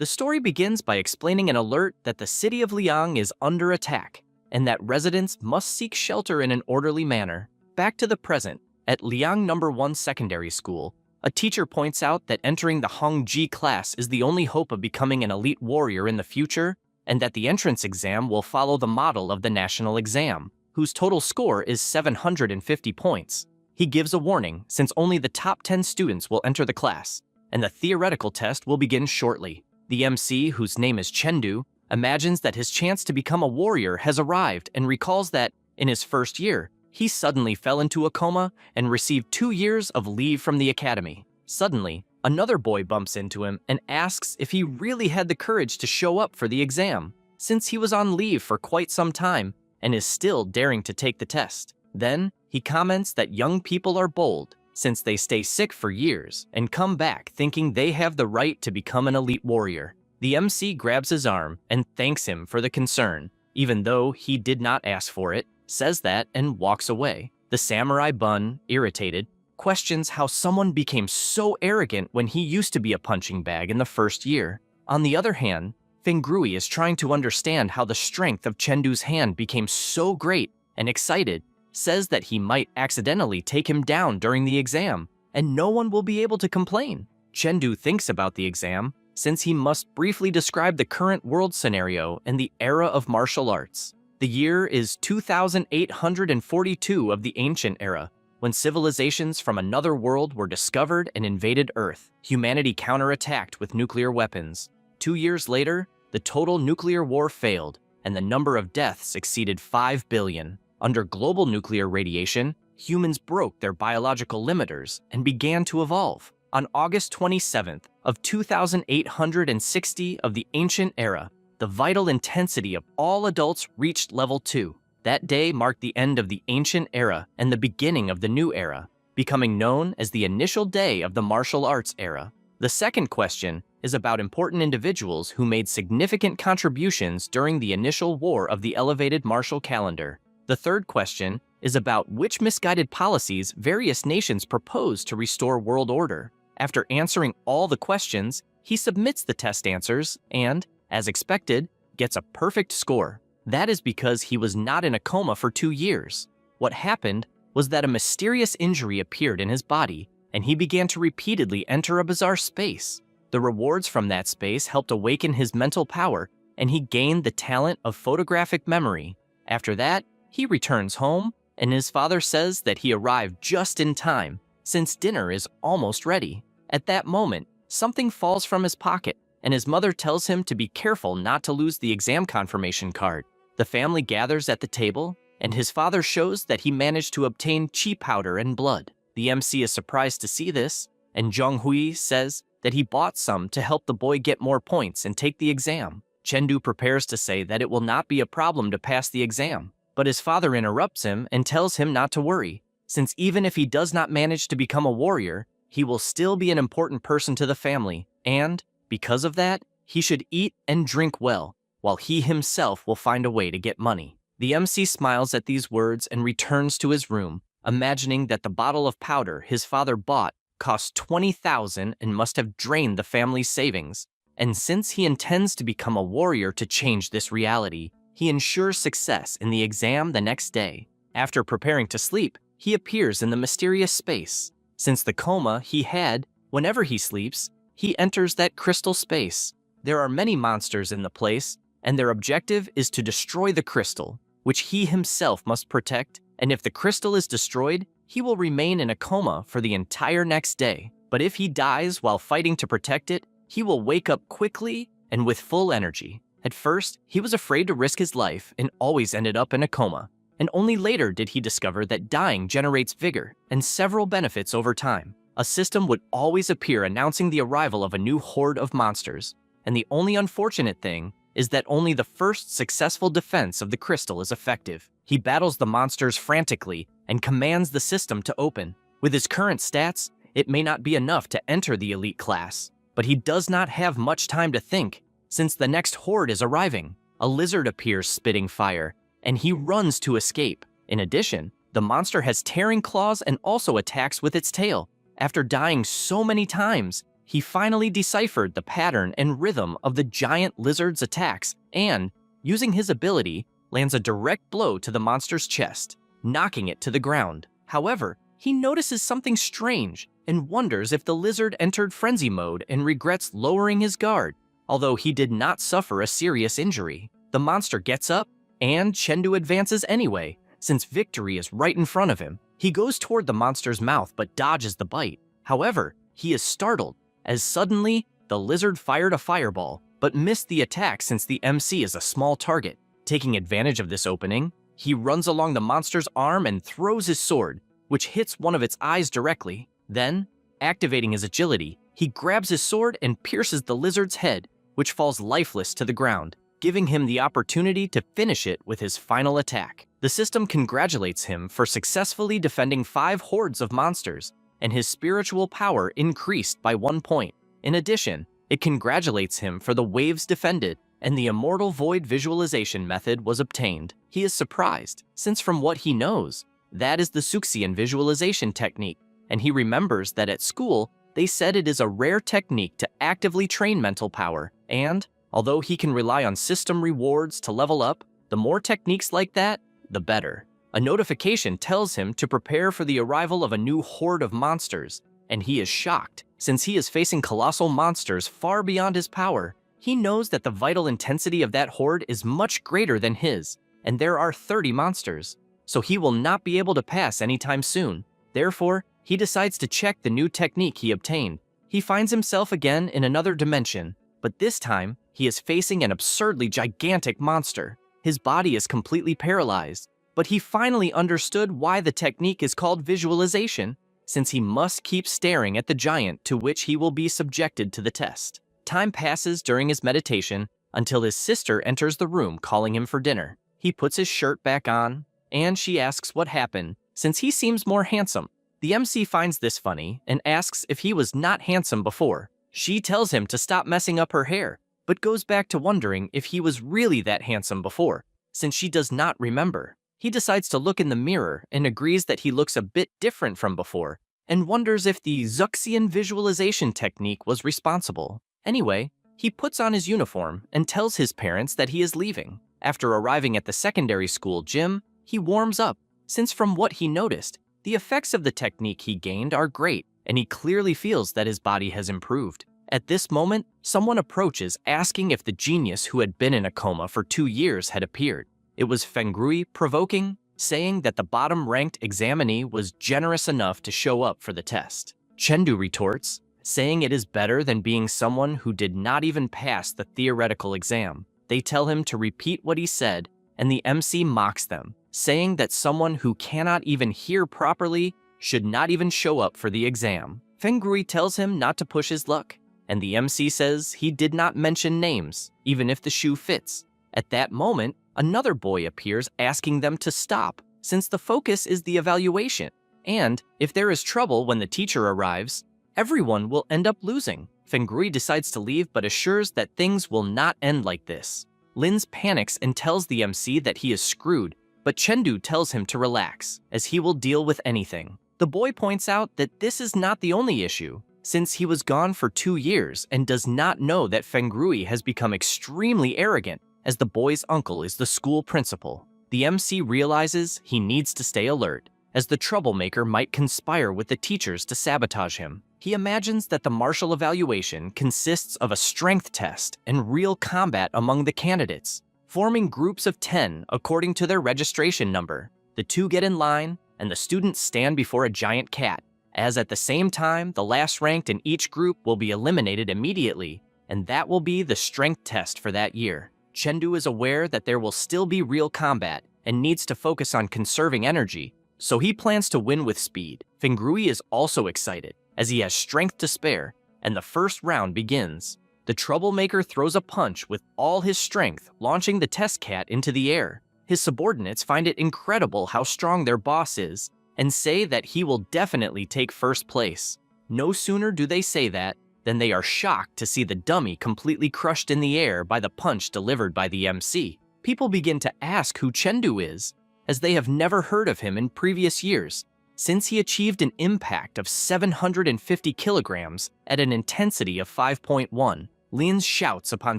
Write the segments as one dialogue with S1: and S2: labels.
S1: The story begins by explaining an alert that the city of Liang is under attack, and that residents must seek shelter in an orderly manner. Back to the present, at Liang No. 1 Secondary School, a teacher points out that entering the Hongji class is the only hope of becoming an elite warrior in the future, and that the entrance exam will follow the model of the national exam, whose total score is 750 points. He gives a warning, since only the top 10 students will enter the class, and the theoretical test will begin shortly. The MC, whose name is Chengdu, imagines that his chance to become a warrior has arrived and recalls that, in his first year, he suddenly fell into a coma and received 2 years of leave from the academy. Suddenly, another boy bumps into him and asks if he really had the courage to show up for the exam, since he was on leave for quite some time and is still daring to take the test. Then, he comments that young people are bold, since they stay sick for years and come back thinking they have the right to become an elite warrior. The MC grabs his arm and thanks him for the concern, even though he did not ask for it, says that, and walks away. The samurai Bun, irritated, questions how someone became so arrogant when he used to be a punching bag in the first year. On the other hand, Fingrui is trying to understand how the strength of Chengdu's hand became so great, and excited, says that he might accidentally take him down during the exam, and no one will be able to complain. Chengdu thinks about the exam, since he must briefly describe the current world scenario and the era of martial arts. The year is 2842 of the ancient era, when civilizations from another world were discovered and invaded Earth. Humanity counterattacked with nuclear weapons. 2 years later, the total nuclear war failed, and the number of deaths exceeded 5 billion. Under global nuclear radiation, humans broke their biological limiters and began to evolve. On August 27th of 2860 of the ancient era, the vital intensity of all adults reached level 2. That day marked the end of the ancient era and the beginning of the new era, becoming known as the initial day of the martial arts era. The second question is about important individuals who made significant contributions during the initial war of the elevated martial calendar. The third question is about which misguided policies various nations proposed to restore world order. After answering all the questions, he submits the test answers and, as expected, gets a perfect score. That is because he was not in a coma for 2 years. What happened was that a mysterious injury appeared in his body, and he began to repeatedly enter a bizarre space. The rewards from that space helped awaken his mental power, and he gained the talent of photographic memory. After that, he returns home, and his father says that he arrived just in time, since dinner is almost ready. At that moment, something falls from his pocket, and his mother tells him to be careful not to lose the exam confirmation card. The family gathers at the table, and his father shows that he managed to obtain chi powder and blood. The MC is surprised to see this, and Zhonghui says that he bought some to help the boy get more points and take the exam. Chengdu prepares to say that it will not be a problem to pass the exam, but his father interrupts him and tells him not to worry, since even if he does not manage to become a warrior, he will still be an important person to the family, and, because of that, he should eat and drink well, while he himself will find a way to get money. The MC smiles at these words and returns to his room, imagining that the bottle of powder his father bought cost 20,000 and must have drained the family's savings. And since he intends to become a warrior to change this reality, he ensures success in the exam the next day. After preparing to sleep, he appears in the mysterious space. Since the coma he had, whenever he sleeps, he enters that crystal space. There are many monsters in the place, and their objective is to destroy the crystal, which he himself must protect, and if the crystal is destroyed, he will remain in a coma for the entire next day. But if he dies while fighting to protect it, he will wake up quickly and with full energy. At first, he was afraid to risk his life and always ended up in a coma, and only later did he discover that dying generates vigor and several benefits over time. A system would always appear announcing the arrival of a new horde of monsters, and the only unfortunate thing is that only the first successful defense of the crystal is effective. He battles the monsters frantically and commands the system to open. With his current stats, it may not be enough to enter the elite class, but he does not have much time to think, since the next horde is arriving. A lizard appears spitting fire, and he runs to escape. In addition, the monster has tearing claws and also attacks with its tail. After dying so many times, he finally deciphered the pattern and rhythm of the giant lizard's attacks and, using his ability, lands a direct blow to the monster's chest, knocking it to the ground. However, he notices something strange and wonders if the lizard entered frenzy mode and regrets lowering his guard. Although he did not suffer a serious injury, the monster gets up and Chengdu advances anyway, since victory is right in front of him. He goes toward the monster's mouth but dodges the bite. However, he is startled as suddenly the lizard fired a fireball but missed the attack since the MC is a small target. Taking advantage of this opening, he runs along the monster's arm and throws his sword, which hits one of its eyes directly. Then, activating his agility, he grabs his sword and pierces the lizard's head, which falls lifeless to the ground, giving him the opportunity to finish it with his final attack. The system congratulates him for successfully defending 5 hordes of monsters, and his spiritual power increased by 1 point. In addition, it congratulates him for the waves defended, and the immortal void visualization method was obtained. He is surprised, since from what he knows, that is the Suxian visualization technique, and he remembers that at school, they said it is a rare technique to actively train mental power, and, although he can rely on system rewards to level up, the more techniques like that, the better. A notification tells him to prepare for the arrival of a new horde of monsters, and he is shocked, since he is facing colossal monsters far beyond his power. He knows that the vital intensity of that horde is much greater than his, and there are 30 monsters, so he will not be able to pass anytime soon. Therefore, he decides to check the new technique he obtained. He finds himself again in another dimension, but this time, he is facing an absurdly gigantic monster. His body is completely paralyzed, but he finally understood why the technique is called visualization, since he must keep staring at the giant to which he will be subjected to the test. Time passes during his meditation until his sister enters the room calling him for dinner. He puts his shirt back on, and she asks what happened, since he seems more handsome. The MC finds this funny and asks if he was not handsome before. She tells him to stop messing up her hair, but goes back to wondering if he was really that handsome before, since she does not remember. He decides to look in the mirror and agrees that he looks a bit different from before, and wonders if the Zuxian visualization technique was responsible. Anyway, he puts on his uniform and tells his parents that he is leaving. After arriving at the secondary school gym, he warms up, since from what he noticed, the effects of the technique he gained are great, and he clearly feels that his body has improved. At this moment, someone approaches asking if the genius who had been in a coma for 2 years had appeared. It was Fengrui, provoking, saying that the bottom-ranked examinee was generous enough to show up for the test. Chengdu retorts, saying it is better than being someone who did not even pass the theoretical exam. They tell him to repeat what he said, and the MC mocks them, saying that someone who cannot even hear properly should not even show up for the exam. Fengrui tells him not to push his luck, and the MC says he did not mention names, even if the shoe fits. At that moment, another boy appears asking them to stop, since the focus is the evaluation, and if there is trouble when the teacher arrives, everyone will end up losing. Fengrui decides to leave but assures that things will not end like this. Linz panics and tells the MC that he is screwed, but Chengdu tells him to relax, as he will deal with anything. The boy points out that this is not the only issue, since he was gone for 2 years and does not know that Fengrui has become extremely arrogant, as the boy's uncle is the school principal. The MC realizes he needs to stay alert, as the troublemaker might conspire with the teachers to sabotage him. He imagines that the martial evaluation consists of a strength test and real combat among the candidates, forming groups of 10 according to their registration number. The 2 get in line, and the students stand before a giant cat, as at the same time, the last ranked in each group will be eliminated immediately, and that will be the strength test for that year. Chengdu is aware that there will still be real combat and needs to focus on conserving energy, so he plans to win with speed. Fengrui is also excited, as he has strength to spare, and the first round begins. The troublemaker throws a punch with all his strength, launching the test cat into the air. His subordinates find it incredible how strong their boss is, and say that he will definitely take first place. No sooner do they say that, than they are shocked to see the dummy completely crushed in the air by the punch delivered by the MC. People begin to ask who Chengdu is, as they have never heard of him in previous years, since he achieved an impact of 750 kilograms at an intensity of 5.1. Lin shouts upon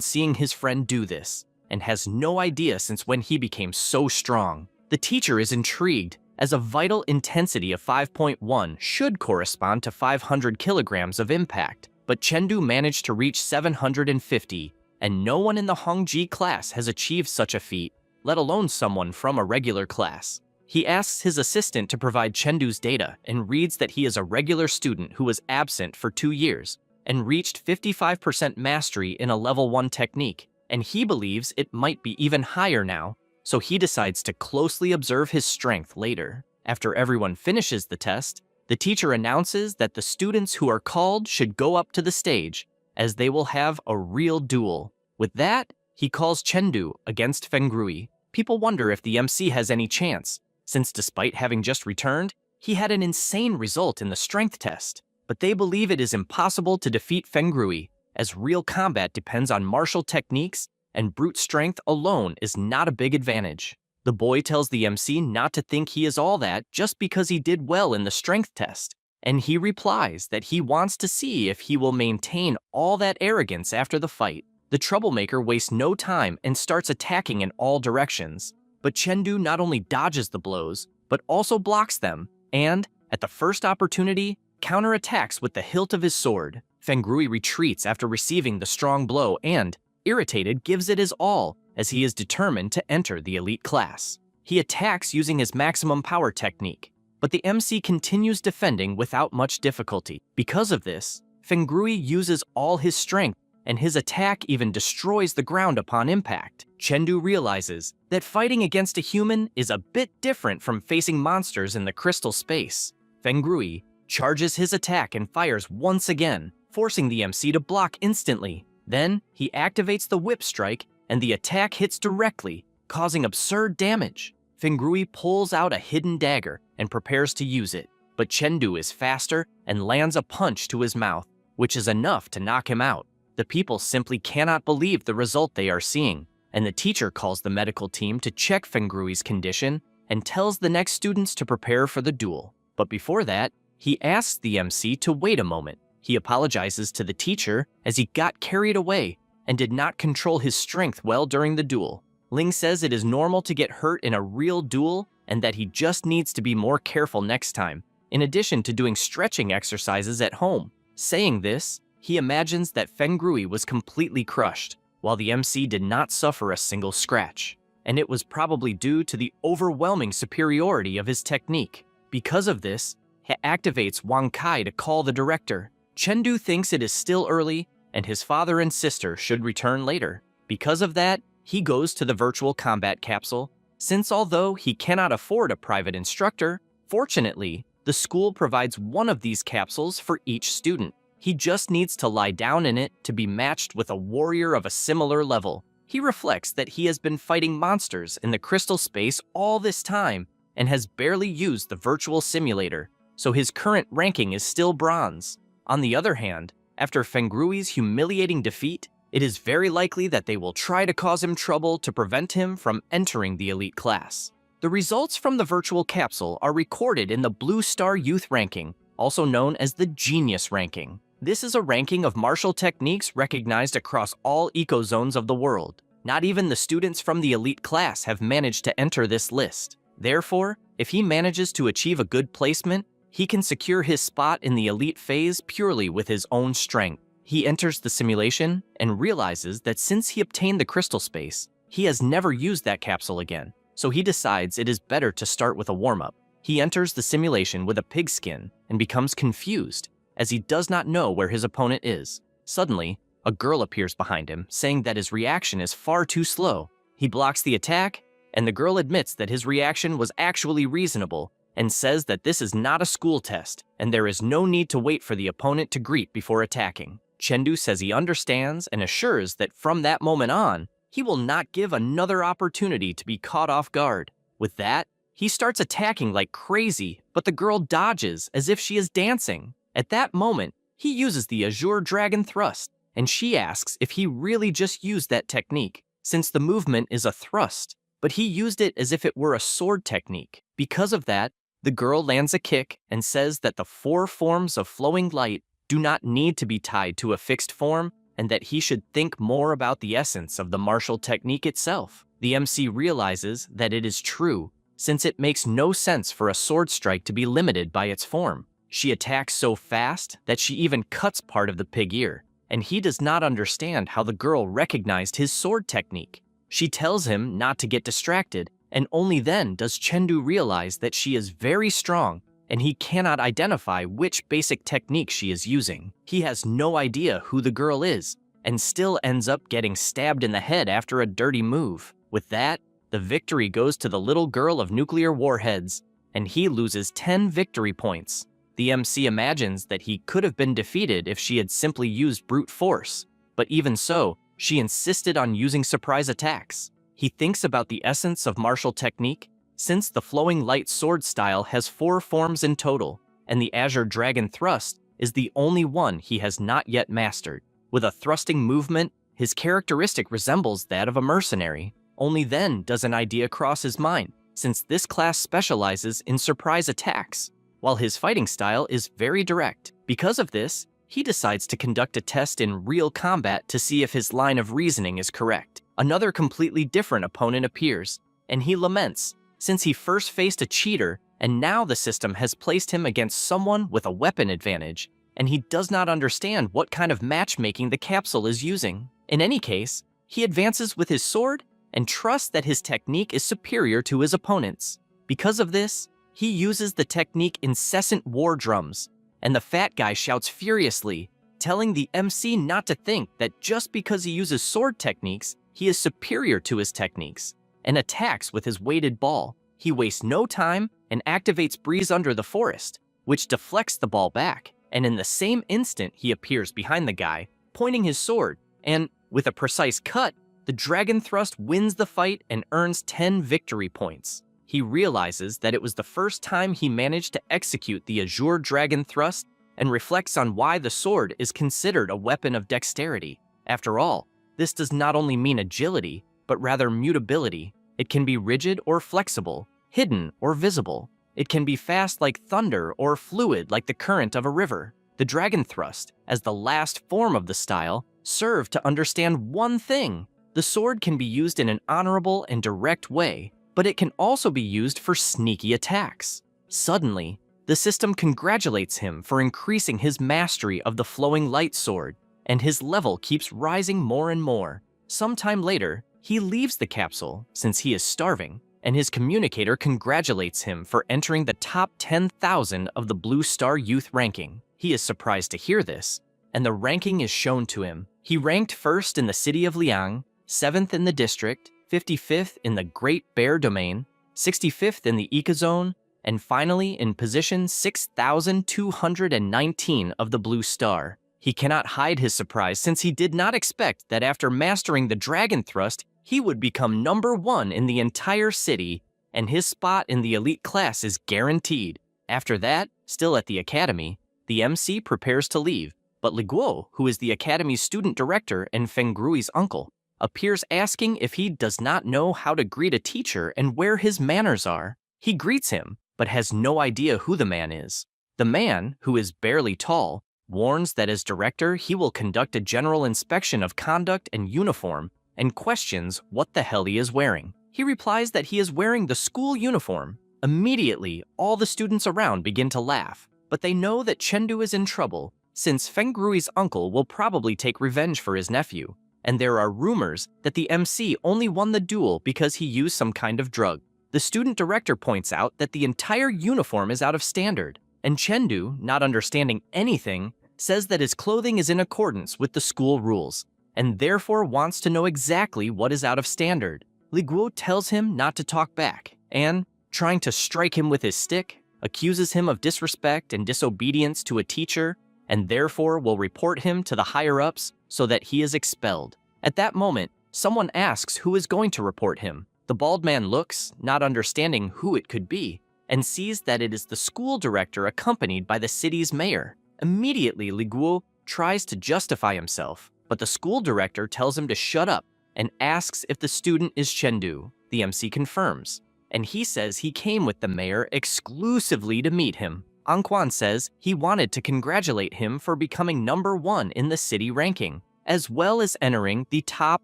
S1: seeing his friend do this, and has no idea since when he became so strong. The teacher is intrigued, as a vital intensity of 5.1 should correspond to 500 kilograms of impact, but Chengdu managed to reach 750, and no one in the Hongji class has achieved such a feat, let alone someone from a regular class. He asks his assistant to provide Chengdu's data and reads that he is a regular student who was absent for 2 years and reached 55% mastery in a level 1 technique, and he believes it might be even higher now, so he decides to closely observe his strength later. After everyone finishes the test, the teacher announces that the students who are called should go up to the stage, as they will have a real duel. With that, he calls Chengdu against Fengrui. People wonder if the MC has any chance, since despite having just returned, he had an insane result in the strength test. But they believe it is impossible to defeat Fengrui, as real combat depends on martial techniques, and brute strength alone is not a big advantage. The boy tells the MC not to think he is all that just because he did well in the strength test, and he replies that he wants to see if he will maintain all that arrogance after the fight. The troublemaker wastes no time and starts attacking in all directions, but Chengdu not only dodges the blows, but also blocks them, and, at the first opportunity, counterattacks with the hilt of his sword. Fengrui retreats after receiving the strong blow and, irritated, gives it his all, as he is determined to enter the elite class. He attacks using his maximum power technique, but the MC continues defending without much difficulty. Because of this, Fengrui uses all his strength, and his attack even destroys the ground upon impact. Chengdu realizes that fighting against a human is a bit different from facing monsters in the crystal space. Fengrui charges his attack and fires once again, forcing the MC to block instantly. Then, he activates the whip strike, and the attack hits directly, causing absurd damage. Fengrui pulls out a hidden dagger and prepares to use it, but Chengdu is faster and lands a punch to his mouth, which is enough to knock him out. The people simply cannot believe the result they are seeing, and the teacher calls the medical team to check Fengrui's condition and tells the next students to prepare for the duel. But before that, he asks the MC to wait a moment. He apologizes to the teacher as he got carried away and did not control his strength well during the duel. Ling says it is normal to get hurt in a real duel and that he just needs to be more careful next time, in addition to doing stretching exercises at home. Saying this, he imagines that Fengrui was completely crushed, while the MC did not suffer a single scratch, and it was probably due to the overwhelming superiority of his technique. Because of this, he activates Wang Kai to call the director. Chengdu thinks it is still early, and his father and sister should return later. Because of that, he goes to the virtual combat capsule, since although he cannot afford a private instructor, fortunately, the school provides one of these capsules for each student. He just needs to lie down in it to be matched with a warrior of a similar level. He reflects that he has been fighting monsters in the crystal space all this time and has barely used the virtual simulator, so his current ranking is still bronze. On the other hand, after Fengrui's humiliating defeat, it is very likely that they will try to cause him trouble to prevent him from entering the elite class. The results from the virtual capsule are recorded in the Blue Star Youth Ranking, also known as the Genius Ranking. This is a ranking of martial techniques recognized across all ecozones of the world. Not even the students from the elite class have managed to enter this list. Therefore, if he manages to achieve a good placement, he can secure his spot in the elite phase purely with his own strength. He enters the simulation and realizes that since he obtained the crystal space, he has never used that capsule again, so he decides it is better to start with a warm-up. He enters the simulation with a pigskin and becomes confused, as he does not know where his opponent is. Suddenly, a girl appears behind him, saying that his reaction is far too slow. He blocks the attack, and the girl admits that his reaction was actually reasonable, and says that this is not a school test, and there is no need to wait for the opponent to greet before attacking. Chengdu says he understands and assures that from that moment on, he will not give another opportunity to be caught off guard. With that, he starts attacking like crazy, but the girl dodges as if she is dancing. At that moment, he uses the Azure Dragon Thrust, and she asks if he really just used that technique, since the movement is a thrust, but he used it as if it were a sword technique. Because of that, The girl lands a kick and says that the 4 forms of flowing light do not need to be tied to a fixed form and that he should think more about the essence of the martial technique itself. The MC realizes that it is true, since it makes no sense for a sword strike to be limited by its form. She attacks so fast that she even cuts part of the pig ear, and he does not understand how the girl recognized his sword technique. She tells him not to get distracted, and only then does Chengdu realize that she is very strong and he cannot identify which basic technique she is using. He has no idea who the girl is, and still ends up getting stabbed in the head after a dirty move. With that, the victory goes to the little girl of nuclear warheads, and he loses 10 victory points. The MC imagines that he could have been defeated if she had simply used brute force, but even so, she insisted on using surprise attacks. He thinks about the essence of martial technique, since the flowing light sword style has 4 forms in total, and the Azure Dragon Thrust is the only one he has not yet mastered. With a thrusting movement, his characteristic resembles that of a mercenary. Only then does an idea cross his mind, since this class specializes in surprise attacks, while his fighting style is very direct. Because of this, he decides to conduct a test in real combat to see if his line of reasoning is correct. Another completely different opponent appears, and he laments, since he first faced a cheater, and now the system has placed him against someone with a weapon advantage, and he does not understand what kind of matchmaking the capsule is using. In any case, he advances with his sword and trusts that his technique is superior to his opponent's. Because of this, he uses the technique Incessant War Drums, and the fat guy shouts furiously, telling the MC not to think that just because he uses sword techniques, he is superior to his techniques, and attacks with his weighted ball. He wastes no time and activates Breeze Under the Forest, which deflects the ball back, and in the same instant he appears behind the guy, pointing his sword, and, with a precise cut, the Dragon Thrust wins the fight and earns 10 victory points. He realizes that it was the first time he managed to execute the Azure Dragon Thrust and reflects on why the sword is considered a weapon of dexterity. After all, this does not only mean agility, but rather mutability. It can be rigid or flexible, hidden or visible. It can be fast like thunder or fluid like the current of a river. The Dragon Thrust, as the last form of the style, served to understand one thing. The sword can be used in an honorable and direct way, but it can also be used for sneaky attacks. Suddenly, the system congratulates him for increasing his mastery of the flowing light sword, and his level keeps rising more and more. Sometime later, he leaves the capsule since he is starving, and his communicator congratulates him for entering the top 10,000 of the Blue Star Youth ranking. He is surprised to hear this, and the ranking is shown to him. He ranked first in the city of Liang, 7th in the district, 55th in the Great Bear Domain, 65th in the Ika Zone, and finally in position 6,219 of the Blue Star. He cannot hide his surprise since he did not expect that after mastering the Dragon Thrust, he would become number 1 in the entire city, and his spot in the elite class is guaranteed. After that, still at the academy, the MC prepares to leave, but Li Guo, who is the academy's student director and Feng Grui's uncle, appears asking if he does not know how to greet a teacher and where his manners are. He greets him, but has no idea who the man is. The man, who is barely tall, warns that as director he will conduct a general inspection of conduct and uniform, and questions what the hell he is wearing. He replies that he is wearing the school uniform. Immediately, all the students around begin to laugh, but they know that Chengdu is in trouble, since Feng Grui's uncle will probably take revenge for his nephew, and there are rumors that the MC only won the duel because he used some kind of drug. The student director points out that the entire uniform is out of standard, and Chengdu, not understanding anything, says that his clothing is in accordance with the school rules, and therefore wants to know exactly what is out of standard. Li Guo tells him not to talk back, and, trying to strike him with his stick, accuses him of disrespect and disobedience to a teacher, and therefore will report him to the higher-ups so that he is expelled. At that moment, someone asks who is going to report him. The bald man looks, not understanding who it could be, and sees that it is the school director accompanied by the city's mayor. Immediately, Li Guo tries to justify himself, but the school director tells him to shut up and asks if the student is Chengdu. The MC confirms, and he says he came with the mayor exclusively to meet him. Anquan says he wanted to congratulate him for becoming #1 in the city ranking, as well as entering the top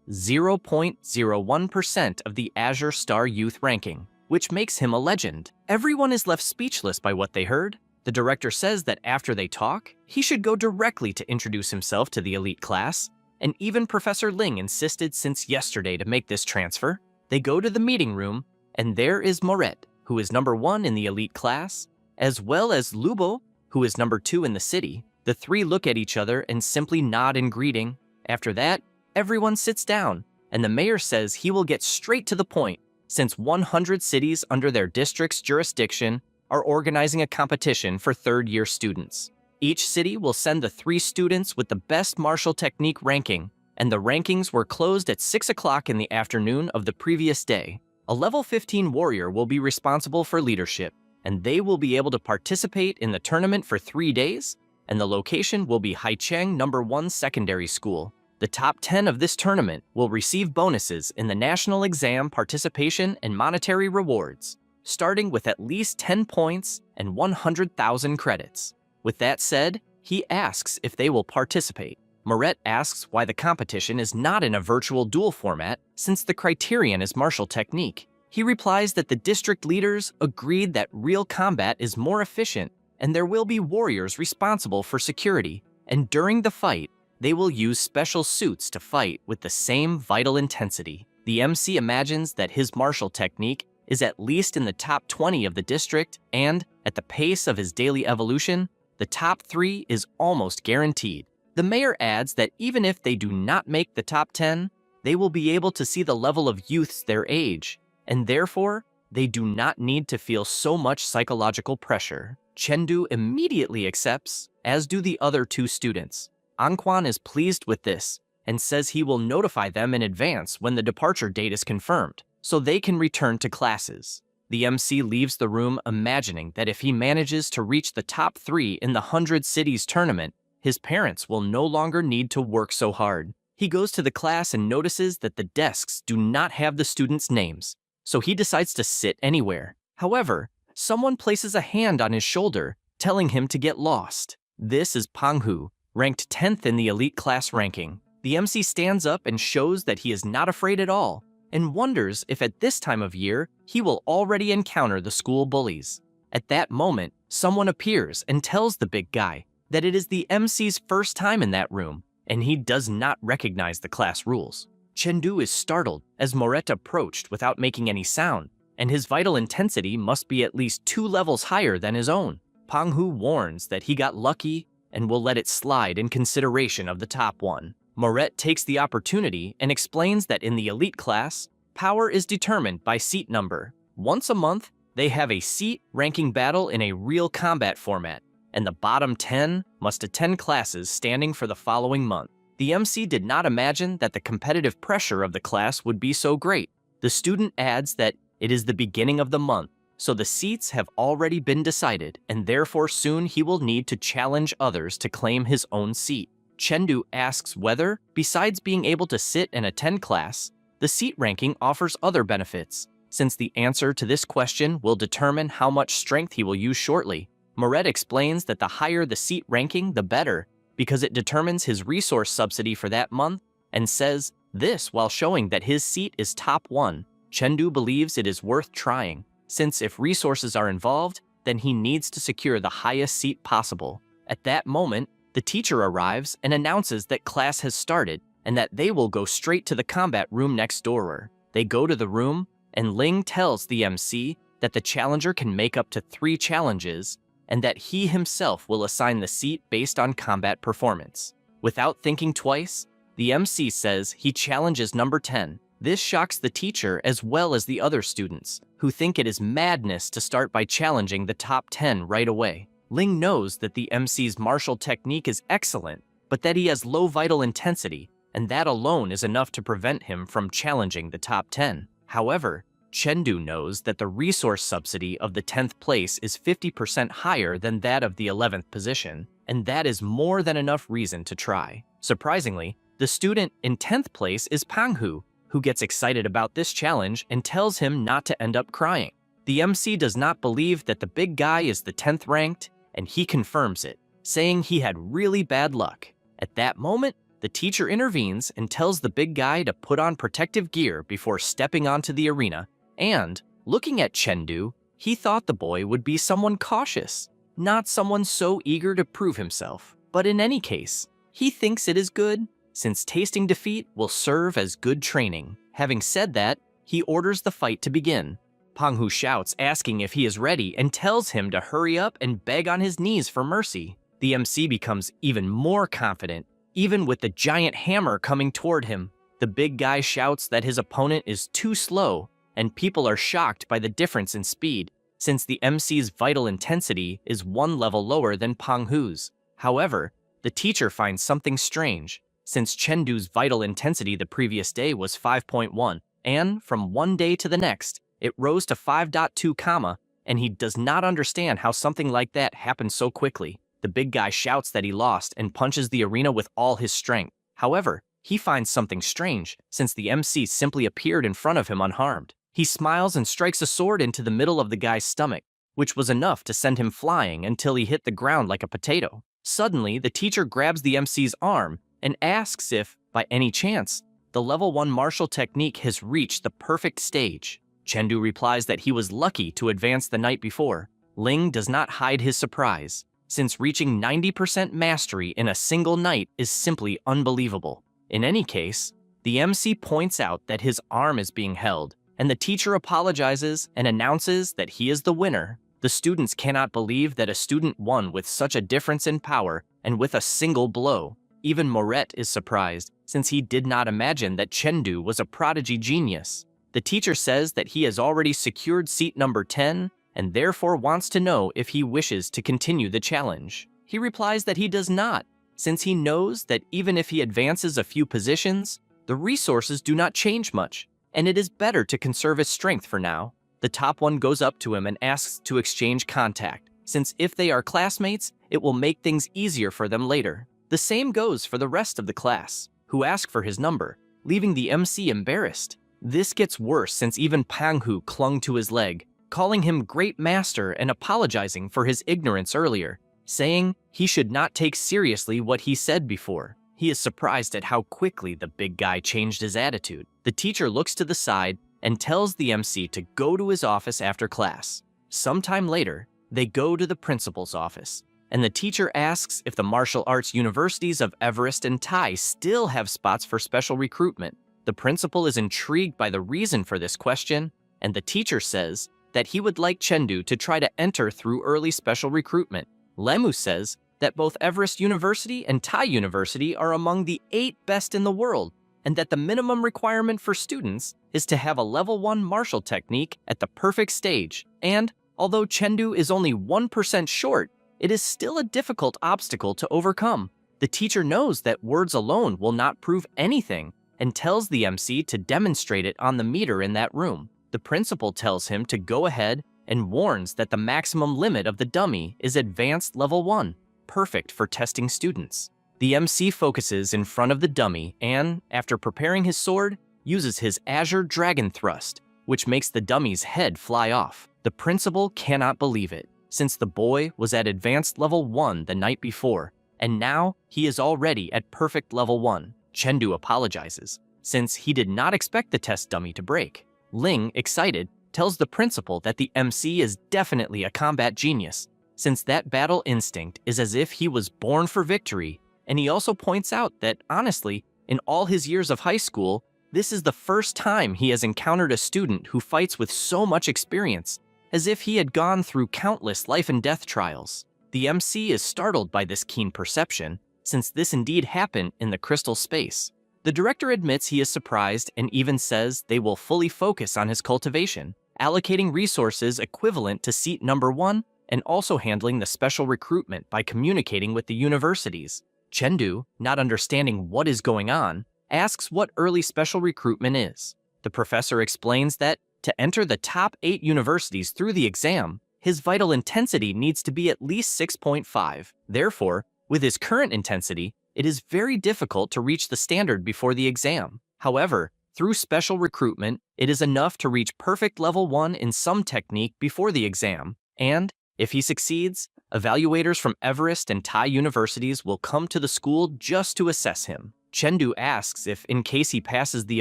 S1: 0.01% of the Azure Star Youth ranking, which makes him a legend. Everyone is left speechless by what they heard. The director says that after they talk, he should go directly to introduce himself to the elite class, and even Professor Ling insisted since yesterday to make this transfer. They go to the meeting room, and there is Moret, who is #1 in the elite class, as well as Lubo, who is #2 in the city. The three look at each other and simply nod in greeting. After that, everyone sits down, and the mayor says he will get straight to the point, since 100 cities under their district's jurisdiction are organizing a competition for third-year students. Each city will send the 3 students with the best martial technique ranking, and the rankings were closed at 6 o'clock in the afternoon of the previous day. A level 15 warrior will be responsible for leadership, and they will be able to participate in the tournament for 3 days, and the location will be Haicheng #1 Secondary School. The top 10 of this tournament will receive bonuses in the national exam participation and monetary rewards, starting with at least 10 points and 100,000 credits. With that said, he asks if they will participate. Moret asks why the competition is not in a virtual duel format, since the criterion is martial technique. He replies that the district leaders agreed that real combat is more efficient, and there will be warriors responsible for security, and during the fight, they will use special suits to fight with the same vital intensity. The MC imagines that his martial technique is at least in the top 20 of the district, and, at the pace of his daily evolution, the top 3 is almost guaranteed. The mayor adds that even if they do not make the top 10, they will be able to see the level of youths their age, and therefore, they do not need to feel so much psychological pressure. Chengdu immediately accepts, as do the other 2 students. Anquan is pleased with this, and says he will notify them in advance when the departure date is confirmed, so they can return to classes. The MC leaves the room imagining that if he manages to reach the top 3 in the 100 Cities tournament, his parents will no longer need to work so hard. He goes to the class and notices that the desks do not have the students' names, so he decides to sit anywhere. However, someone places a hand on his shoulder, telling him to get lost. This is Panghu, ranked 10th in the elite class ranking. The MC stands up and shows that he is not afraid at all, and wonders if at this time of year he will already encounter the school bullies. At that moment, someone appears and tells the big guy that it is the MC's first time in that room, and he does not recognize the class rules. Chengdu is startled as Moret approached without making any sound, and his vital intensity must be at least 2 levels higher than his own. Panghu warns that he got lucky and will let it slide in consideration of the top 1. Moret takes the opportunity and explains that in the elite class, power is determined by seat number. Once a month, they have a seat ranking battle in a real combat format, and the bottom 10 must attend classes standing for the following month. The MC did not imagine that the competitive pressure of the class would be so great. The student adds that it is the beginning of the month, so the seats have already been decided, and therefore soon he will need to challenge others to claim his own seat. Chengdu asks whether, besides being able to sit and attend class, the seat ranking offers other benefits, since the answer to this question will determine how much strength he will use shortly. Moret explains that the higher the seat ranking, the better, because it determines his resource subsidy for that month, and says this while showing that his seat is top 1. Chengdu believes it is worth trying, since if resources are involved, then he needs to secure the highest seat possible. At that moment, the teacher arrives and announces that class has started and that they will go straight to the combat room next door. They go to the room, and Ling tells the MC that the challenger can make up to 3 challenges, and that he himself will assign the seat based on combat performance. Without thinking twice, the MC says he challenges number 10. This shocks the teacher as well as the other students, who think it is madness to start by challenging the top 10 right away. Ling knows that the MC's martial technique is excellent, but that he has low vital intensity, and that alone is enough to prevent him from challenging the top 10. However, Chengdu knows that the resource subsidy of the 10th place is 50% higher than that of the 11th position, and that is more than enough reason to try. Surprisingly, the student in 10th place is Panghu, who gets excited about this challenge and tells him not to end up crying. The MC does not believe that the big guy is the 10th ranked, and he confirms it, saying he had really bad luck. At that moment, the teacher intervenes and tells the big guy to put on protective gear before stepping onto the arena, and, looking at Chengdu, he thought the boy would be someone cautious, not someone so eager to prove himself. But in any case, he thinks it is good, since tasting defeat will serve as good training. Having said that, he orders the fight to begin. Panghu shouts, asking if he is ready, and tells him to hurry up and beg on his knees for mercy. The MC becomes even more confident, even with the giant hammer coming toward him. The big guy shouts that his opponent is too slow, and people are shocked by the difference in speed, since the MC's vital intensity is one level lower than Panghu's. However, the teacher finds something strange, since Chengdu's vital intensity the previous day was 5.1, and from one day to the next, it rose to 5.2, and he does not understand how something like that happened so quickly. The big guy shouts that he lost and punches the arena with all his strength. However, he finds something strange, since the MC simply appeared in front of him unharmed. He smiles and strikes a sword into the middle of the guy's stomach, which was enough to send him flying until he hit the ground like a potato. Suddenly, the teacher grabs the MC's arm and asks if, by any chance, the level 1 martial technique has reached the perfect stage. Chengdu replies that he was lucky to advance the night before. Ling does not hide his surprise, since reaching 90% mastery in a single night is simply unbelievable. In any case, the MC points out that his arm is being held, and the teacher apologizes and announces that he is the winner. The students cannot believe that a student won with such a difference in power and with a single blow. Even Moret is surprised, since he did not imagine that Chengdu was a prodigy genius. The teacher says that he has already secured seat number 10 and therefore wants to know if he wishes to continue the challenge. He replies that he does not, since he knows that even if he advances a few positions, the resources do not change much, and it is better to conserve his strength for now. The top one goes up to him and asks to exchange contact, since if they are classmates, it will make things easier for them later. The same goes for the rest of the class, who ask for his number, leaving the MC embarrassed. This gets worse since even Panghu clung to his leg, calling him great master and apologizing for his ignorance earlier, saying he should not take seriously what he said before. He is surprised at how quickly the big guy changed his attitude. The teacher looks to the side and tells the MC to go to his office after class. Sometime later, they go to the principal's office, and the teacher asks if the martial arts universities of Everest and Tai still have spots for special recruitment. The principal is intrigued by the reason for this question, and the teacher says that he would like Chengdu to try to enter through early special recruitment. Lemu says that both Everest University and Tai University are among the 8 best in the world, and that the minimum requirement for students is to have a level 1 martial technique at the perfect stage. And although Chengdu is only 1% short, it is still a difficult obstacle to overcome. The teacher knows that words alone will not prove anything and tells the MC to demonstrate it on the meter in that room. The principal tells him to go ahead and warns that the maximum limit of the dummy is advanced level 1, perfect for testing students. The MC focuses in front of the dummy and, after preparing his sword, uses his Azure Dragon Thrust, which makes the dummy's head fly off. The principal cannot believe it, since the boy was at advanced level 1 the night before, and now he is already at perfect level 1. Chengdu apologizes, since he did not expect the test dummy to break. Ling, excited, tells the principal that the MC is definitely a combat genius, since that battle instinct is as if he was born for victory, and he also points out that, honestly, in all his years of high school, this is the first time he has encountered a student who fights with so much experience, as if he had gone through countless life and death trials. The MC is startled by this keen perception, since this indeed happened in the crystal space. The director admits he is surprised and even says they will fully focus on his cultivation, allocating resources equivalent to seat number 1 and also handling the special recruitment by communicating with the universities. Chengdu, not understanding what is going on, asks what early special recruitment is. The professor explains that to enter the top 8 universities through the exam, his vital intensity needs to be at least 6.5. Therefore, with his current intensity, it is very difficult to reach the standard before the exam. However, Through special recruitment, it is enough to reach perfect level 1 in some technique before the exam, and, if he succeeds, evaluators from Everest and Thai universities will come to the school just to assess him. Chengdu asks if, in case he passes the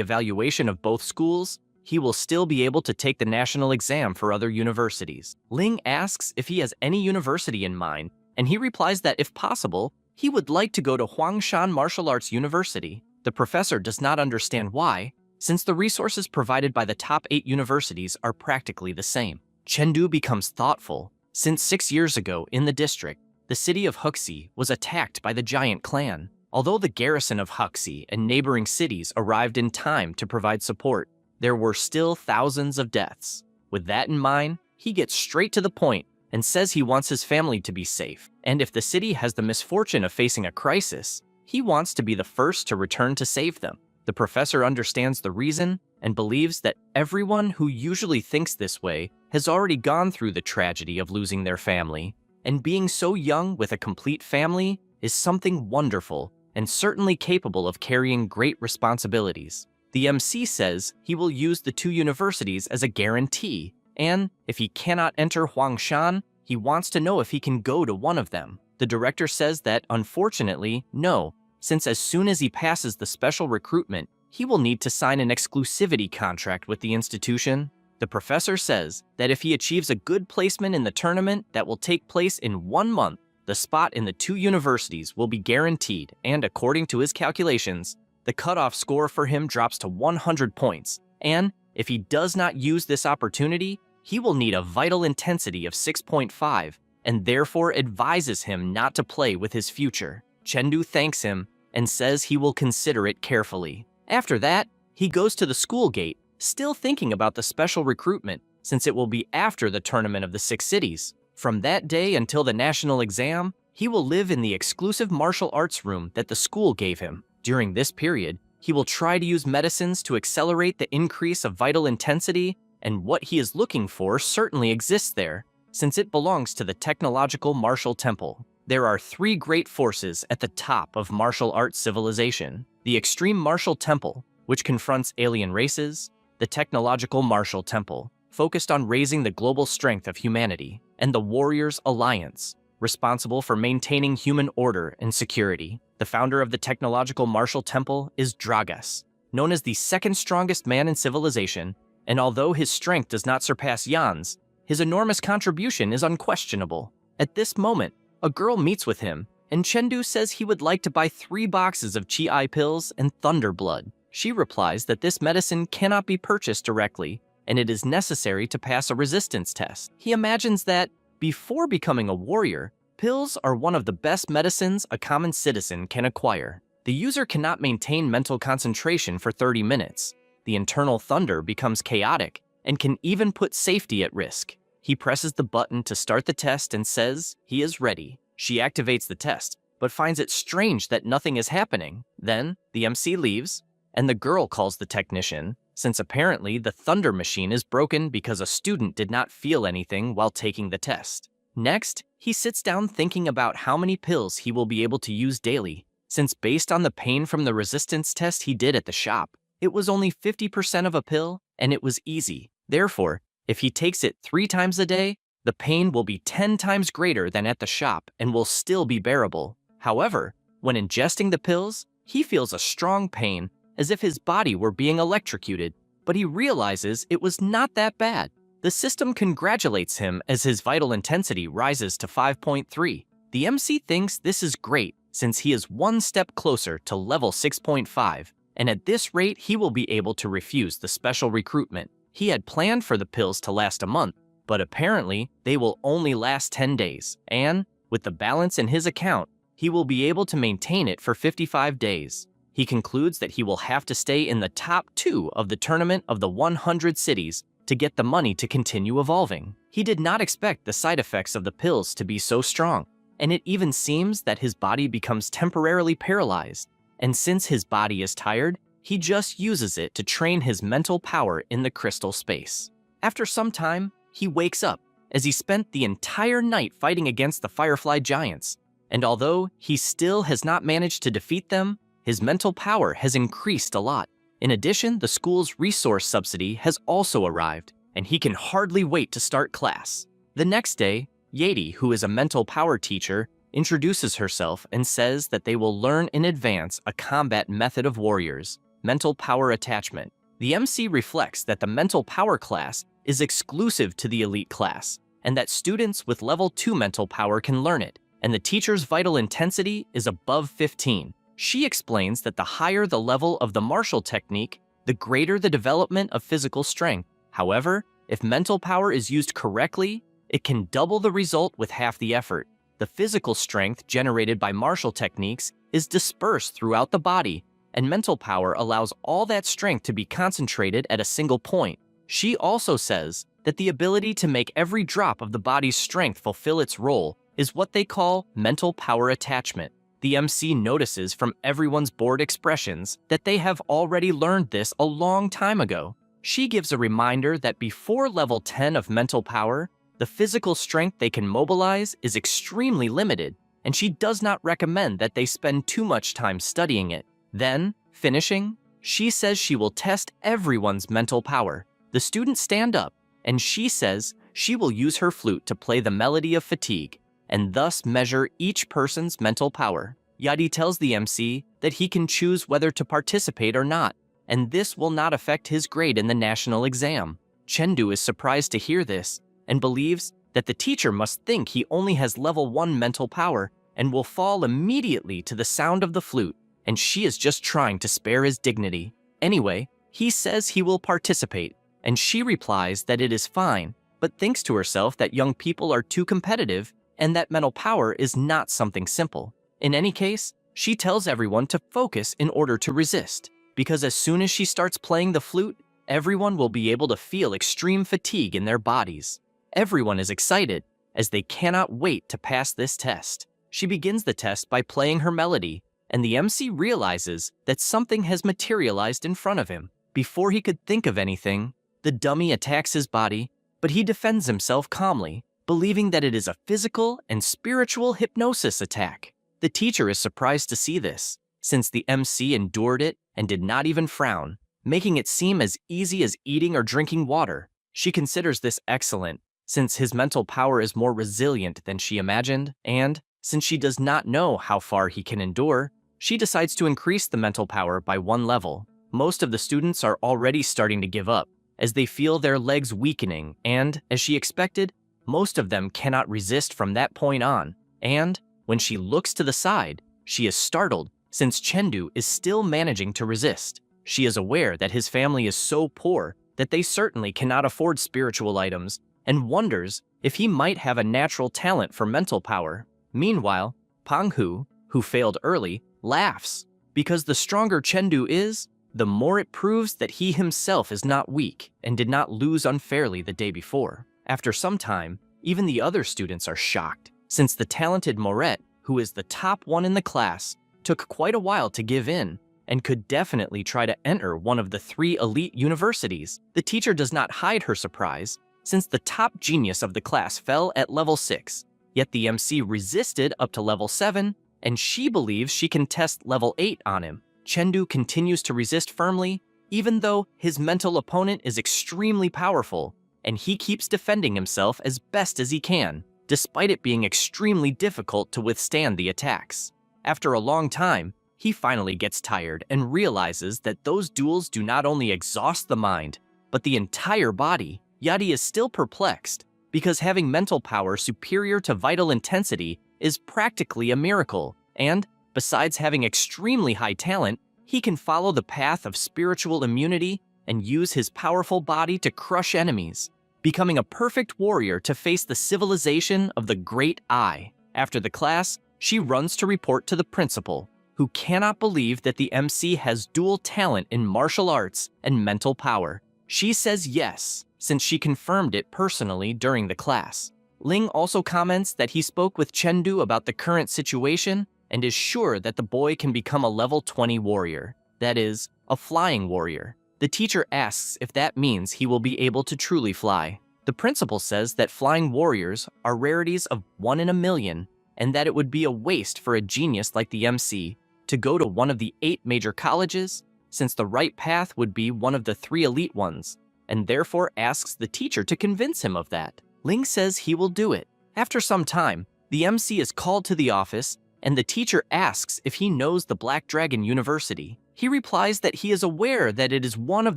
S1: evaluation of both schools, he will still be able to take the national exam for other universities. Ling asks if he has any university in mind, and he replies that if possible, he would like to go to Huangshan Martial Arts University. The professor does not understand why, since the resources provided by the top 8 universities are practically the same. Chengdu becomes thoughtful, since 6 years ago in the district, the city of Huxi was attacked by the giant clan. Although the garrison of Huxi and neighboring cities arrived in time to provide support, there were still thousands of deaths. With that in mind, he gets straight to the point and says he wants his family to be safe, and if the city has the misfortune of facing a crisis, he wants to be the first to return to save them. The professor understands the reason and believes that everyone who usually thinks this way has already gone through the tragedy of losing their family, and being so young with a complete family is something wonderful and certainly capable of carrying great responsibilities. The MC says he will use the 2 universities as a guarantee, and if he cannot enter Huangshan, he wants to know if he can go to one of them. The director says that, unfortunately, no, since as soon as he passes the special recruitment, he will need to sign an exclusivity contract with the institution. The professor says that if he achieves a good placement in the tournament that will take place in 1 month, the spot in the 2 universities will be guaranteed, and according to his calculations, the cutoff score for him drops to 100 points, and if he does not use this opportunity, he will need a vital intensity of 6.5, and therefore advises him not to play with his future. Chengdu thanks him and says he will consider it carefully. After that, he goes to the school gate, still thinking about the special recruitment, since it will be after the tournament of the 6 cities. From that day until the national exam, he will live in the exclusive martial arts room that the school gave him. During this period, he will try to use medicines to accelerate the increase of vital intensity, and what he is looking for certainly exists there, since it belongs to the technological martial temple. There are 3 great forces at the top of martial arts civilization: the extreme martial temple, which confronts alien races; the technological martial temple, focused on raising the global strength of humanity; and the Warriors Alliance, responsible for maintaining human order and security. The founder of the technological martial temple is Dragas, known as the 2nd strongest man in civilization, and although his strength does not surpass Yan's, his enormous contribution is unquestionable. At this moment, a girl meets with him, and Chengdu says he would like to buy 3 boxes of Chi pills and Thunder Blood. She replies that this medicine cannot be purchased directly, and it is necessary to pass a resistance test. He imagines that, before becoming a warrior, pills are one of the best medicines a common citizen can acquire. The user cannot maintain mental concentration for 30 minutes. The internal thunder becomes chaotic and can even put safety at risk. He presses the button to start the test and says he is ready. She activates the test, but finds it strange that nothing is happening. Then, the MC leaves, and the girl calls the technician, since apparently the thunder machine is broken because a student did not feel anything while taking the test. Next, he sits down thinking about how many pills he will be able to use daily, since based on the pain from the resistance test he did at the shop, it was only 50% of a pill, and it was easy. Therefore, if he takes it 3 times a day, the pain will be 10 times greater than at the shop and will still be bearable. However, when ingesting the pills, he feels a strong pain, as if his body were being electrocuted, but he realizes it was not that bad. The system congratulates him as his vital intensity rises to 5.3. The MC thinks this is great, since he is 1 step closer to level 6.5, and at this rate he will be able to refuse the special recruitment. He had planned for the pills to last a month, but apparently they will only last 10 days, and, with the balance in his account, he will be able to maintain it for 55 days. He concludes that he will have to stay in the top 2 of the tournament of the 100 cities to get the money to continue evolving. He did not expect the side effects of the pills to be so strong, and it even seems that his body becomes temporarily paralyzed, and since his body is tired, he just uses it to train his mental power in the crystal space. After some time, he wakes up, as he spent the entire night fighting against the Firefly Giants, and although he still has not managed to defeat them, his mental power has increased a lot. In addition, the school's resource subsidy has also arrived, and he can hardly wait to start class. The next day, Yadi, who is a mental power teacher, introduces herself and says that they will learn in advance a combat method of warriors, mental power attachment. The MC reflects that the mental power class is exclusive to the elite class, and that students with level 2 mental power can learn it, and the teacher's vital intensity is above 15. She explains that the higher the level of the martial technique, the greater the development of physical strength. However, if mental power is used correctly, it can double the result with half the effort. The physical strength generated by martial techniques is dispersed throughout the body, and mental power allows all that strength to be concentrated at a single point. She also says that the ability to make every drop of the body's strength fulfill its role is what they call mental power attachment. The MC notices from everyone's bored expressions that they have already learned this a long time ago. She gives a reminder that before level 10 of mental power, the physical strength they can mobilize is extremely limited, and she does not recommend that they spend too much time studying it. Then, finishing, she says she will test everyone's mental power. The students stand up, and she says she will use her flute to play the melody of fatigue, and thus measure each person's mental power. Yadi tells the MC that he can choose whether to participate or not, and this will not affect his grade in the national exam. Chengdu is surprised to hear this, and believes that the teacher must think he only has level 1 mental power and will fall immediately to the sound of the flute, and she is just trying to spare his dignity. Anyway, he says he will participate, and she replies that it is fine, but thinks to herself that young people are too competitive and that mental power is not something simple. In any case, she tells everyone to focus in order to resist, because as soon as she starts playing the flute, everyone will be able to feel extreme fatigue in their bodies. Everyone is excited, as they cannot wait to pass this test. She begins the test by playing her melody, and the MC realizes that something has materialized in front of him. Before he could think of anything, the dummy attacks his body, but he defends himself calmly, believing that it is a physical and spiritual hypnosis attack. The teacher is surprised to see this, since the MC endured it and did not even frown, making it seem as easy as eating or drinking water. She considers this excellent, since his mental power is more resilient than she imagined, and, since she does not know how far he can endure, she decides to increase the mental power by 1 level. Most of the students are already starting to give up, as they feel their legs weakening, and, as she expected, most of them cannot resist from that point on, and, when she looks to the side, she is startled, since Chengdu is still managing to resist. She is aware that his family is so poor that they certainly cannot afford spiritual items, and wonders if he might have a natural talent for mental power. Meanwhile, Panghu, who failed early, laughs, because the stronger Chengdu is, the more it proves that he himself is not weak and did not lose unfairly the day before. After some time, even the other students are shocked, since the talented Moret, who is the top one in the class, took quite a while to give in and could definitely try to enter one of the 3 elite universities. The teacher does not hide her surprise, since the top genius of the class fell at level 6, yet the MC resisted up to level 7, and she believes she can test level 8 on him. Chengdu continues to resist firmly, even though his mental opponent is extremely powerful, and he keeps defending himself as best as he can, despite it being extremely difficult to withstand the attacks. After a long time, he finally gets tired and realizes that those duels do not only exhaust the mind, but the entire body. Yadi is still perplexed, because having mental power superior to vital intensity is practically a miracle, and, besides having extremely high talent, he can follow the path of spiritual immunity and use his powerful body to crush enemies, becoming a perfect warrior to face the civilization of the Great Eye. After the class, she runs to report to the principal, who cannot believe that the MC has dual talent in martial arts and mental power. She says yes, since she confirmed it personally during the class. Ling also comments that he spoke with Chengdu about the current situation and is sure that the boy can become a level 20 warrior, that is, a flying warrior. The teacher asks if that means he will be able to truly fly. The principal says that flying warriors are rarities of 1 in a million, and that it would be a waste for a genius like the MC to go to one of the 8 major colleges since the right path would be one of the 3 elite ones, and therefore asks the teacher to convince him of that. Ling says he will do it. After some time, the MC is called to the office, and the teacher asks if he knows the Black Dragon University. He replies that he is aware that it is one of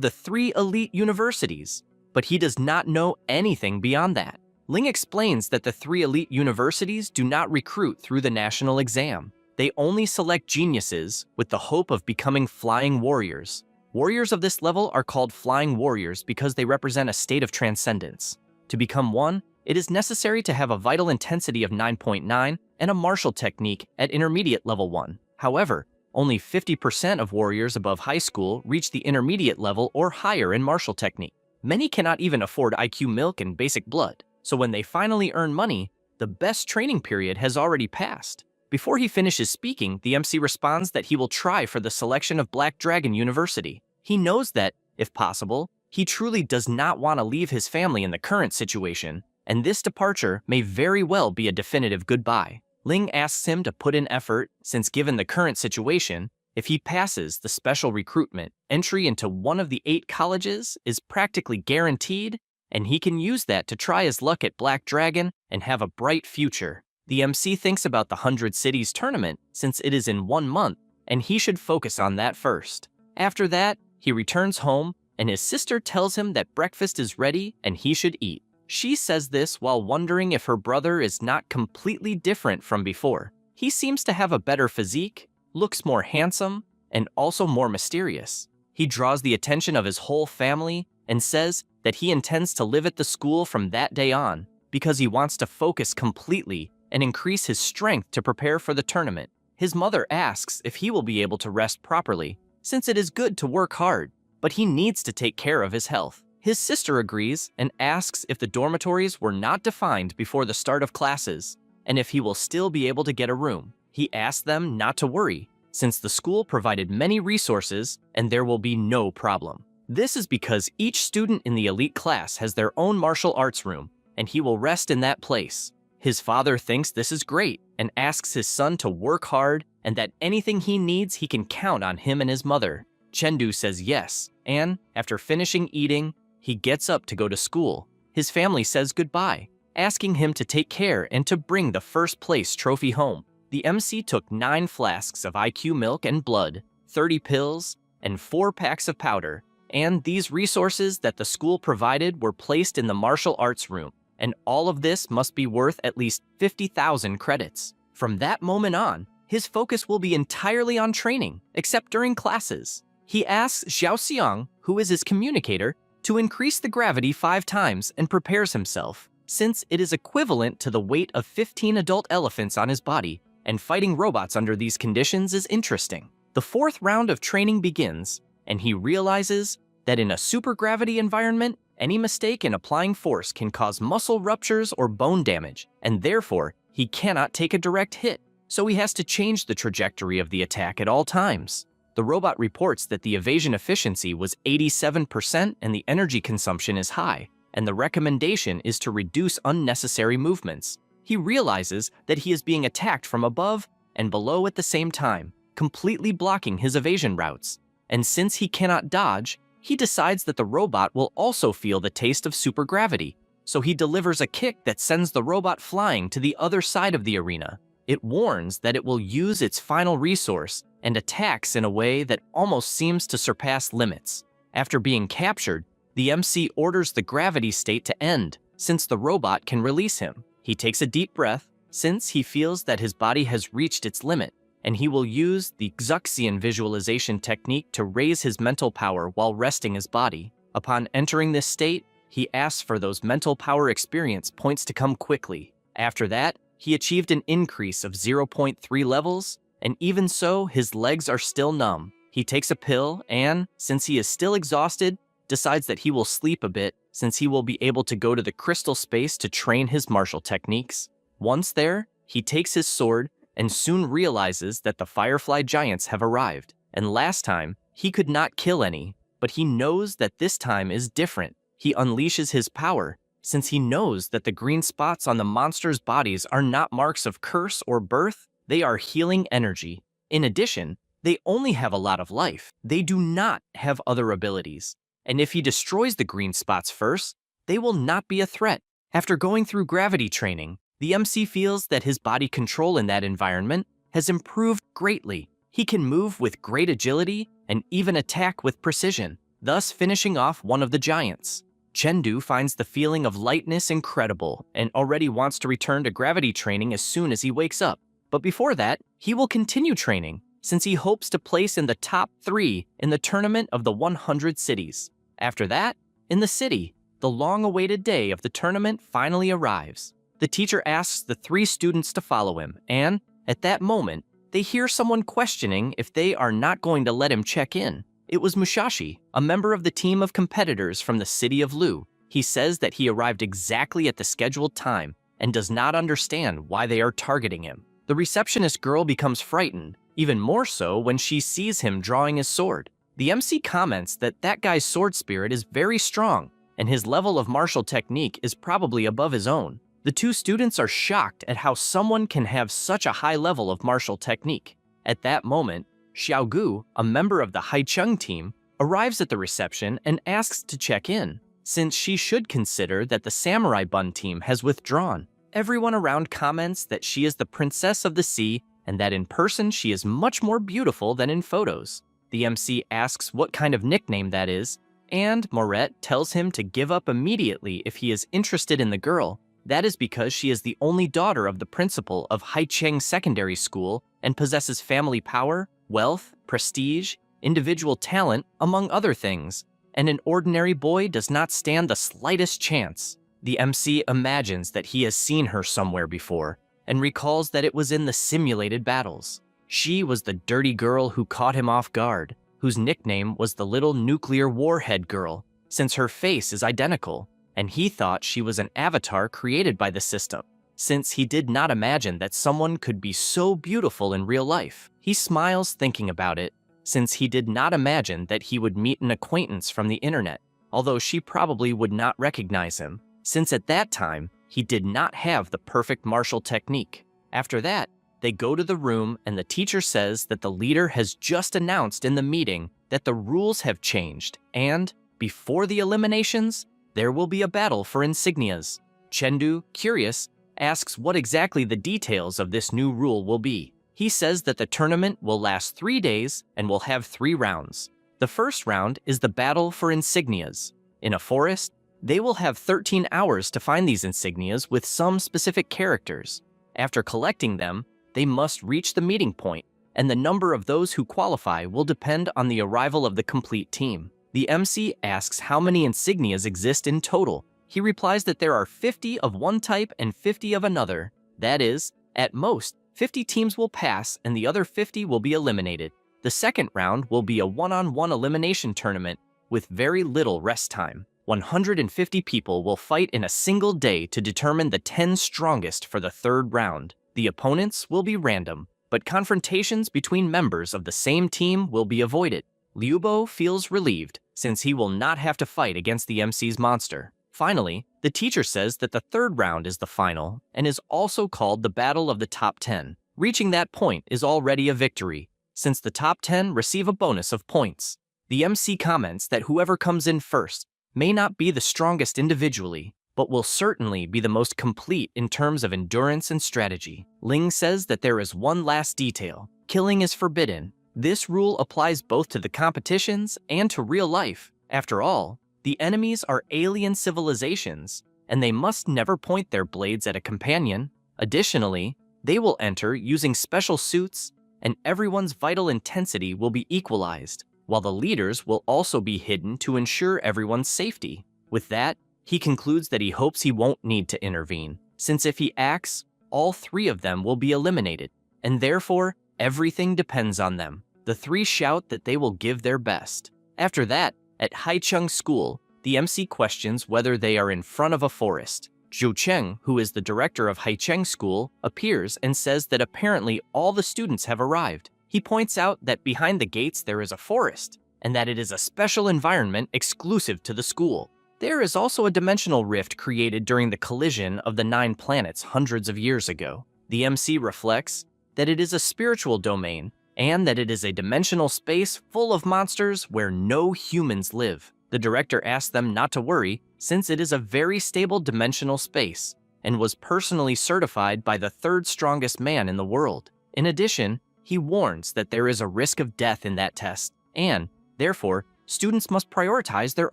S1: the 3 elite universities, but he does not know anything beyond that. Ling explains that the 3 elite universities do not recruit through the national exam. They only select geniuses with the hope of becoming flying warriors. Warriors of this level are called flying warriors because they represent a state of transcendence. To become one, it is necessary to have a vital intensity of 9.9 and a martial technique at intermediate level 1. However, only 50% of warriors above high school reach the intermediate level or higher in martial technique. Many cannot even afford IQ milk and basic blood, so when they finally earn money, the best training period has already passed. Before he finishes speaking, the MC responds that he will try for the selection of Black Dragon University. He knows that, if possible, he truly does not want to leave his family in the current situation, and this departure may very well be a definitive goodbye. Ling asks him to put in effort, since given the current situation, if he passes the special recruitment, entry into one of the 8 colleges is practically guaranteed, and he can use that to try his luck at Black Dragon and have a bright future. The MC thinks about the 100 Cities tournament since it is in 1 month, and he should focus on that first. After that, he returns home, and his sister tells him that breakfast is ready and he should eat. She says this while wondering if her brother is not completely different from before. He seems to have a better physique, looks more handsome, and also more mysterious. He draws the attention of his whole family and says that he intends to live at the school from that day on because he wants to focus completely and increase his strength to prepare for the tournament. His mother asks if he will be able to rest properly, since it is good to work hard, but he needs to take care of his health. His sister agrees and asks if the dormitories were not defined before the start of classes, and if he will still be able to get a room. He asks them not to worry, since the school provided many resources and there will be no problem. This is because each student in the elite class has their own martial arts room, and he will rest in that place. His father thinks this is great and asks his son to work hard and that anything he needs he can count on him and his mother. Chengdu says yes, and after finishing eating, he gets up to go to school. His family says goodbye, asking him to take care and to bring the first place trophy home. The MC took 9 flasks of IQ milk and blood, 30 pills, and 4 packs of powder, and these resources that the school provided were placed in the martial arts room, and all of this must be worth at least 50,000 credits. From that moment on, his focus will be entirely on training, except during classes. He asks Xiao Xiang, who is his communicator, to increase the gravity 5 times and prepares himself, since it is equivalent to the weight of 15 adult elephants on his body, and fighting robots under these conditions is interesting. The 4th round of training begins, and he realizes that in a supergravity environment, any mistake in applying force can cause muscle ruptures or bone damage, and therefore, he cannot take a direct hit, so he has to change the trajectory of the attack at all times. The robot reports that the evasion efficiency was 87% and the energy consumption is high, and the recommendation is to reduce unnecessary movements. He realizes that he is being attacked from above and below at the same time, completely blocking his evasion routes. And since he cannot dodge, he decides that the robot will also feel the taste of supergravity, so he delivers a kick that sends the robot flying to the other side of the arena. It warns that it will use its final resource and attacks in a way that almost seems to surpass limits. After being captured, the MC orders the gravity state to end, since the robot can release him. He takes a deep breath, since he feels that his body has reached its limit, and he will use the Xuxian visualization technique to raise his mental power while resting his body. Upon entering this state, he asks for those mental power experience points to come quickly. After that, he achieved an increase of 0.3 levels, and even so, his legs are still numb. He takes a pill and, since he is still exhausted, decides that he will sleep a bit since he will be able to go to the crystal space to train his martial techniques. Once there, he takes his sword and soon realizes that the Firefly Giants have arrived. And last time, he could not kill any, but he knows that this time is different. He unleashes his power, since he knows that the green spots on the monsters' bodies are not marks of curse or birth, they are healing energy. In addition, They only have a lot of life. They do not have other abilities. And if he destroys the green spots first, they will not be a threat. After going through gravity training, the MC feels that his body control in that environment has improved greatly. He can move with great agility and even attack with precision, thus finishing off one of the giants. Chengdu finds the feeling of lightness incredible and already wants to return to gravity training as soon as he wakes up. But before that, he will continue training, since he hopes to place in the top 3 in the tournament of the 100 cities. After that, in the city, the long-awaited day of the tournament finally arrives. The teacher asks the 3 students to follow him, and, at that moment, they hear someone questioning if they are not going to let him check in. It was Musashi, a member of the team of competitors from the city of Lu. He says that he arrived exactly at the scheduled time and does not understand why they are targeting him. The receptionist girl becomes frightened, even more so when she sees him drawing his sword. The MC comments that that guy's sword spirit is very strong, and his level of martial technique is probably above his own. The 2 students are shocked at how someone can have such a high level of martial technique. At that moment, Xiaogu, a member of the Haicheng team, arrives at the reception and asks to check in, since she should consider that the Samurai Bun team has withdrawn. Everyone around comments that she is the princess of the sea and that in person she is much more beautiful than in photos. The MC asks what kind of nickname that is, and Moret tells him to give up immediately if he is interested in the girl. That is because she is the only daughter of the principal of Haicheng Secondary School and possesses family power, wealth, prestige, individual talent, among other things, and an ordinary boy does not stand the slightest chance. The MC imagines that he has seen her somewhere before and recalls that it was in the simulated battles. She was the dirty girl who caught him off guard, whose nickname was the little nuclear warhead girl, since her face is identical, and he thought she was an avatar created by the system, since he did not imagine that someone could be so beautiful in real life. He smiles thinking about it, since he did not imagine that he would meet an acquaintance from the internet, although she probably would not recognize him, since at that time, he did not have the perfect martial technique. After that, they go to the room and the teacher says that the leader has just announced in the meeting that the rules have changed and, before the eliminations, there will be a battle for insignias. Chengdu, curious, asks what exactly the details of this new rule will be. He says that the tournament will last 3 days and will have 3 rounds. The first round is the battle for insignias. In a forest, they will have 13 hours to find these insignias with some specific characters. After collecting them, they must reach the meeting point, and the number of those who qualify will depend on the arrival of the complete team. The MC asks how many insignias exist in total. He replies that there are 50 of one type and 50 of another. That is, at most, 50 teams will pass and the other 50 will be eliminated. The second round will be a one-on-one elimination tournament with very little rest time. 150 people will fight in a single day to determine the 10 strongest for the third round. The opponents will be random, but confrontations between members of the same team will be avoided. Liubo feels relieved, since he will not have to fight against the MC's monster. Finally, the teacher says that the third round is the final, and is also called the Battle of the Top 10. Reaching that point is already a victory, since the top 10 receive a bonus of points. The MC comments that whoever comes in first may not be the strongest individually, but will certainly be the most complete in terms of endurance and strategy. Ling says that there is one last detail. Killing is forbidden. This rule applies both to the competitions and to real life. After all, the enemies are alien civilizations, and they must never point their blades at a companion. Additionally, they will enter using special suits, and everyone's vital intensity will be equalized, while the leaders will also be hidden to ensure everyone's safety. With that, he concludes that he hopes he won't need to intervene, since if he acts, all 3 of them will be eliminated, and therefore, everything depends on them. The 3 shout that they will give their best. After that, at Haicheng School, the MC questions whether they are in front of a forest. Zhu Cheng, who is the director of Haicheng School, appears and says that apparently all the students have arrived. He points out that behind the gates there is a forest, and that it is a special environment exclusive to the school. There is also a dimensional rift created during the collision of the 9 planets hundreds of years ago. The MC reflects that it is a spiritual domain, and that it is a dimensional space full of monsters where no humans live. The director asked them not to worry, since it is a very stable dimensional space, and was personally certified by the third strongest man in the world. In addition, he warns that there is a risk of death in that test, and, therefore, students must prioritize their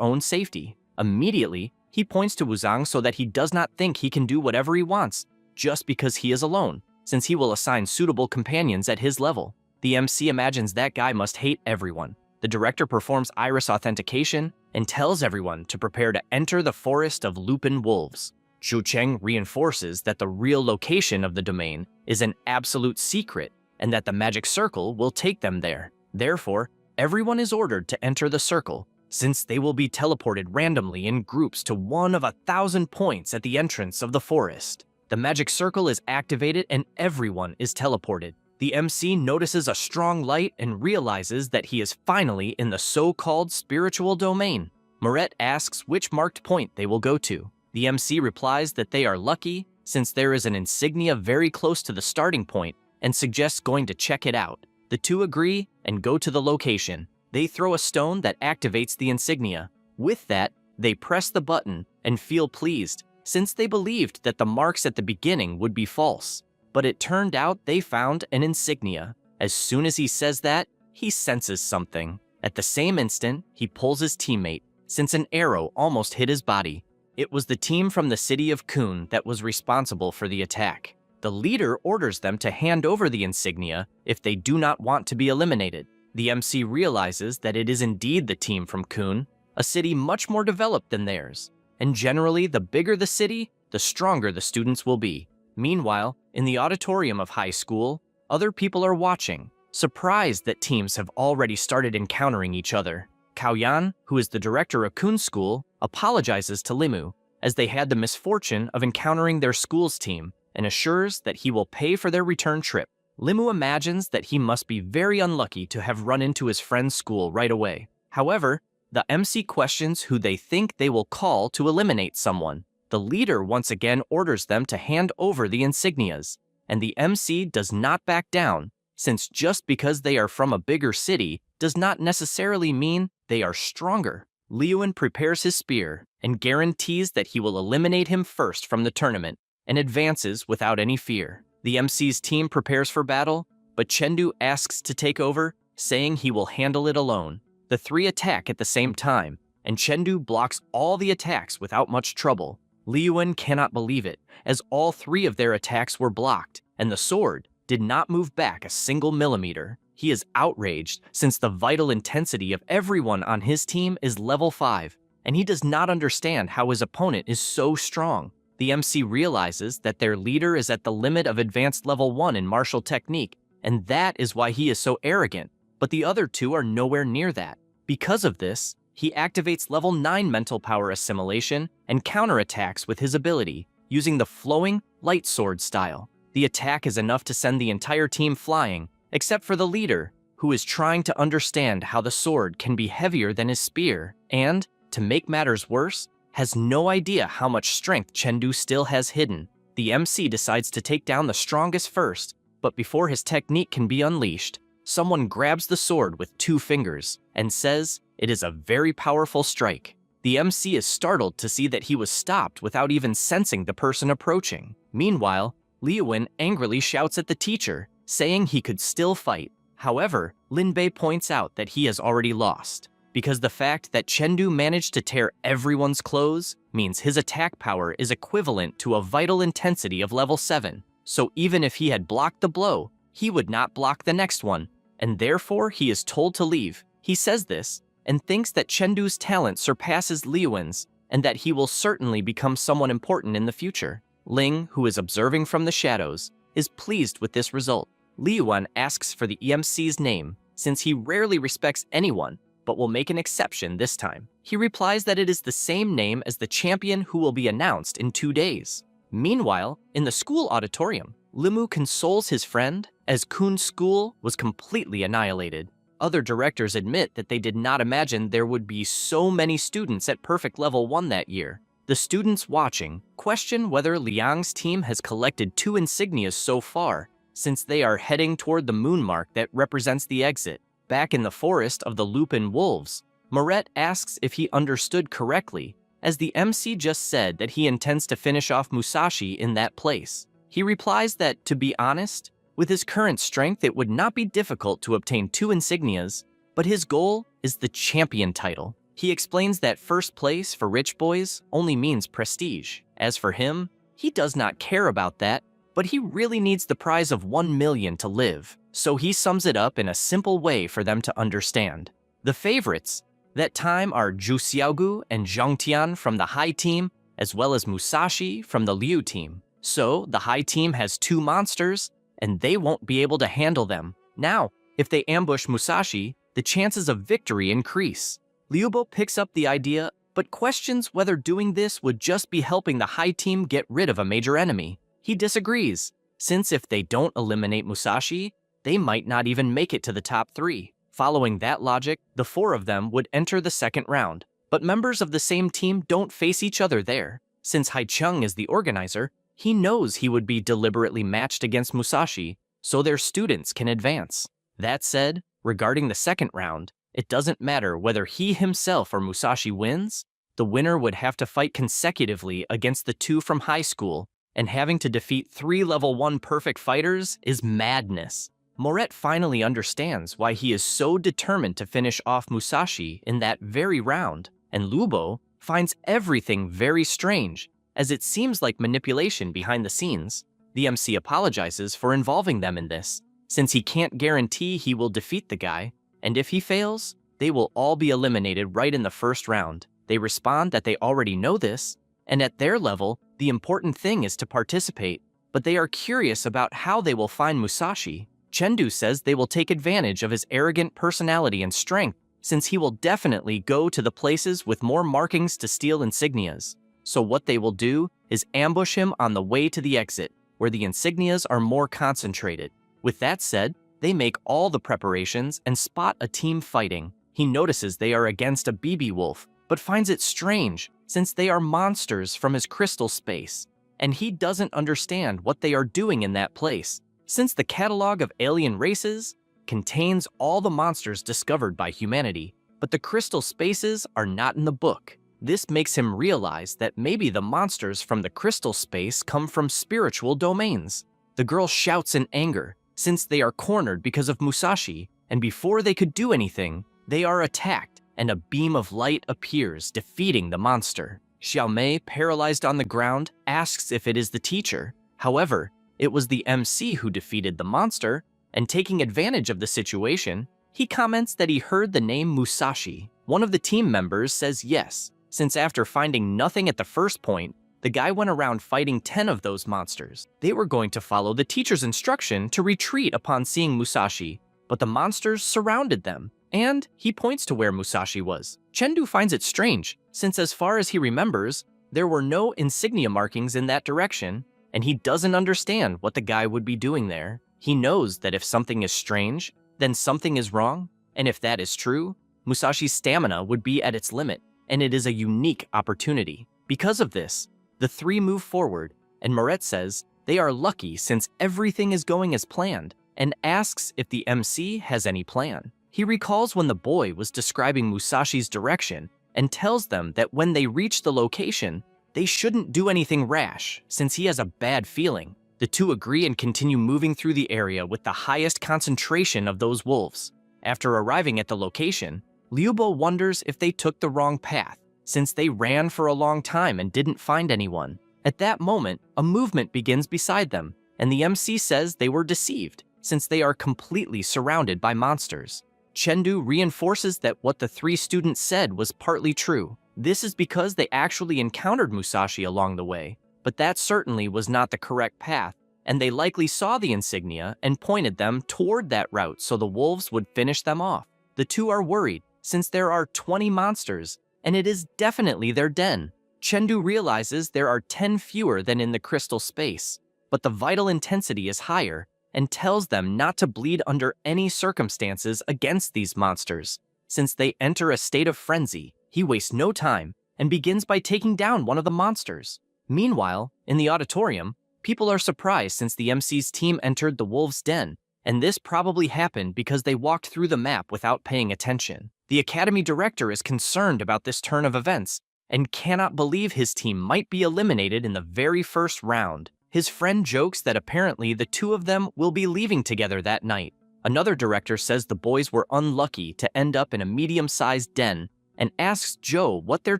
S1: own safety. Immediately, he points to Wuzang so that he does not think he can do whatever he wants, just because he is alone, since he will assign suitable companions at his level. The MC imagines that guy must hate everyone. The director performs iris authentication and tells everyone to prepare to enter the forest of lupin wolves. Zhu Cheng reinforces that the real location of the domain is an absolute secret and that the magic circle will take them there. Therefore, everyone is ordered to enter the circle, since they will be teleported randomly in groups to one of 1,000 points at the entrance of the forest. The magic circle is activated and everyone is teleported. The MC notices a strong light and realizes that he is finally in the so-called spiritual domain. Moret asks which marked point they will go to. The MC replies that they are lucky since there is an insignia very close to the starting point and suggests going to check it out. The two agree and go to the location. They throw a stone that activates the insignia. With that, they press the button and feel pleased, since they believed that the marks at the beginning would be false. But it turned out they found an insignia. As soon as he says that, he senses something. At the same instant, he pulls his teammate, since an arrow almost hit his body. It was the team from the city of Kun that was responsible for the attack. The leader orders them to hand over the insignia if they do not want to be eliminated. The MC realizes that it is indeed the team from Kun, a city much more developed than theirs. And generally, the bigger the city, the stronger the students will be. Meanwhile, in the auditorium of high school, other people are watching, surprised that teams have already started encountering each other. Cao Yan, who is the director of Kun's school, apologizes to Limu, as they had the misfortune of encountering their school's team, and assures that he will pay for their return trip. Limu imagines that he must be very unlucky to have run into his friend's school right away. However, the MC questions who they think they will call to eliminate someone. The leader once again orders them to hand over the insignias, and the MC does not back down, since just because they are from a bigger city does not necessarily mean they are stronger. Liuan prepares his spear and guarantees that he will eliminate him first from the tournament, and advances without any fear. The MC's team prepares for battle, but Chengdu asks to take over, saying he will handle it alone. The three attack at the same time, and Chengdu blocks all the attacks without much trouble. Liuan cannot believe it, as all three of their attacks were blocked, and the sword did not move back a single millimeter. He is outraged, since the vital intensity of everyone on his team is level 5, and he does not understand how his opponent is so strong. The MC realizes that their leader is at the limit of advanced level 1 in martial technique, and that is why he is so arrogant, but the other two are nowhere near that. Because of this, he activates level 9 mental power assimilation and counterattacks with his ability, using the flowing light sword style. The attack is enough to send the entire team flying, except for the leader, who is trying to understand how the sword can be heavier than his spear, and, to make matters worse, has no idea how much strength Chengdu still has hidden. The MC decides to take down the strongest first, but before his technique can be unleashed, someone grabs the sword with 2 fingers and says it is a very powerful strike. The MC is startled to see that he was stopped without even sensing the person approaching. Meanwhile, Liuan angrily shouts at the teacher, saying he could still fight. However, Lin Bei points out that he has already lost, because the fact that Chengdu managed to tear everyone's clothes means his attack power is equivalent to a vital intensity of level 7, so even if he had blocked the blow, he would not block the next one, and therefore he is told to leave. He says this, and thinks that Chengdu's talent surpasses Liuan's, and that he will certainly become someone important in the future. Ling, who is observing from the shadows, is pleased with this result. Liuan asks for the EMC's name, since he rarely respects anyone, but will make an exception this time. He replies that it is the same name as the champion who will be announced in 2 days. Meanwhile, in the school auditorium, Limu consoles his friend, as Kun's school was completely annihilated. Other directors admit that they did not imagine there would be so many students at perfect level 1 that year. The students watching question whether Liang's team has collected 2 insignias so far, since they are heading toward the moon mark that represents the exit. Back in the forest of the Lupin Wolves, Moret asks if he understood correctly, as the MC just said that he intends to finish off Musashi in that place. He replies that, to be honest, with his current strength it would not be difficult to obtain 2 insignias, but his goal is the champion title. He explains that first place for rich boys only means prestige. As for him, he does not care about that, but he really needs the prize of 1 million to live, so he sums it up in a simple way for them to understand. The favorites that time are Zhu Xiaogu and Zhang Tian from the High team, as well as Musashi from the Liu team. So the High team has 2 monsters, and they won't be able to handle them. Now, if they ambush Musashi, the chances of victory increase. Liubo picks up the idea, but questions whether doing this would just be helping the High team get rid of a major enemy. He disagrees, since if they don't eliminate Musashi, they might not even make it to the top 3. Following that logic, the 4 of them would enter the second round, but members of the same team don't face each other there. Since Haicheng is the organizer, he knows he would be deliberately matched against Musashi, so their students can advance. That said, regarding the second round, it doesn't matter whether he himself or Musashi wins, the winner would have to fight consecutively against the 2 from high school, and having to defeat 3 level 1 perfect fighters is madness. Moret finally understands why he is so determined to finish off Musashi in that very round, and Lubo finds everything very strange, as it seems like manipulation behind the scenes. The MC apologizes for involving them in this, since he can't guarantee he will defeat the guy, and if he fails, they will all be eliminated right in the first round. They respond that they already know this, and at their level, the important thing is to participate, but they are curious about how they will find Musashi. Chengdu says they will take advantage of his arrogant personality and strength, since he will definitely go to the places with more markings to steal insignias. So what they will do is ambush him on the way to the exit, where the insignias are more concentrated. With that said, they make all the preparations and spot a team fighting. He notices they are against a BB wolf, but finds it strange, since they are monsters from his crystal space, and he doesn't understand what they are doing in that place, since the catalog of alien races contains all the monsters discovered by humanity, but the crystal spaces are not in the book. This makes him realize that maybe the monsters from the crystal space come from spiritual domains. The girl shouts in anger, since they are cornered because of Musashi, and before they could do anything, they are attacked, and a beam of light appears, defeating the monster. Xiaomei, paralyzed on the ground, asks if it is the teacher. However, it was the MC who defeated the monster, and taking advantage of the situation, he comments that he heard the name Musashi. One of the team members says yes, since after finding nothing at the first point, the guy went around fighting 10 of those monsters. They were going to follow the teacher's instruction to retreat upon seeing Musashi, but the monsters surrounded them, and he points to where Musashi was. Chengdu finds it strange, since as far as he remembers, there were no insignia markings in that direction, and he doesn't understand what the guy would be doing there. He knows that if something is strange, then something is wrong, and if that is true, Musashi's stamina would be at its limit, and it is a unique opportunity. Because of this, the 3 move forward, and Moret says they are lucky since everything is going as planned, and asks if the MC has any plan. He recalls when the boy was describing Musashi's direction, and tells them that when they reach the location, they shouldn't do anything rash, since he has a bad feeling. The 2 agree and continue moving through the area with the highest concentration of those wolves. After arriving at the location, Liubo wonders if they took the wrong path, since they ran for a long time and didn't find anyone. At that moment, a movement begins beside them, and the MC says they were deceived, since they are completely surrounded by monsters. Chengdu reinforces that what the 3 students said was partly true. This is because they actually encountered Musashi along the way, but that certainly was not the correct path, and they likely saw the insignia and pointed them toward that route so the wolves would finish them off. The 2 are worried, since there are 20 monsters, and it is definitely their den. Chengdu realizes there are 10 fewer than in the crystal space, but the vital intensity is higher, and tells them not to bleed under any circumstances against these monsters. Since they enter a state of frenzy, he wastes no time and begins by taking down one of the monsters. Meanwhile, in the auditorium, People are surprised since the MC's team entered the wolves' den, and this probably happened because they walked through the map without paying attention. The academy director is concerned about this turn of events and cannot believe his team might be eliminated in the very first round. His friend jokes that apparently the two of them will be leaving together that night. Another director says the boys were unlucky to end up in a medium-sized den and asks Joe what their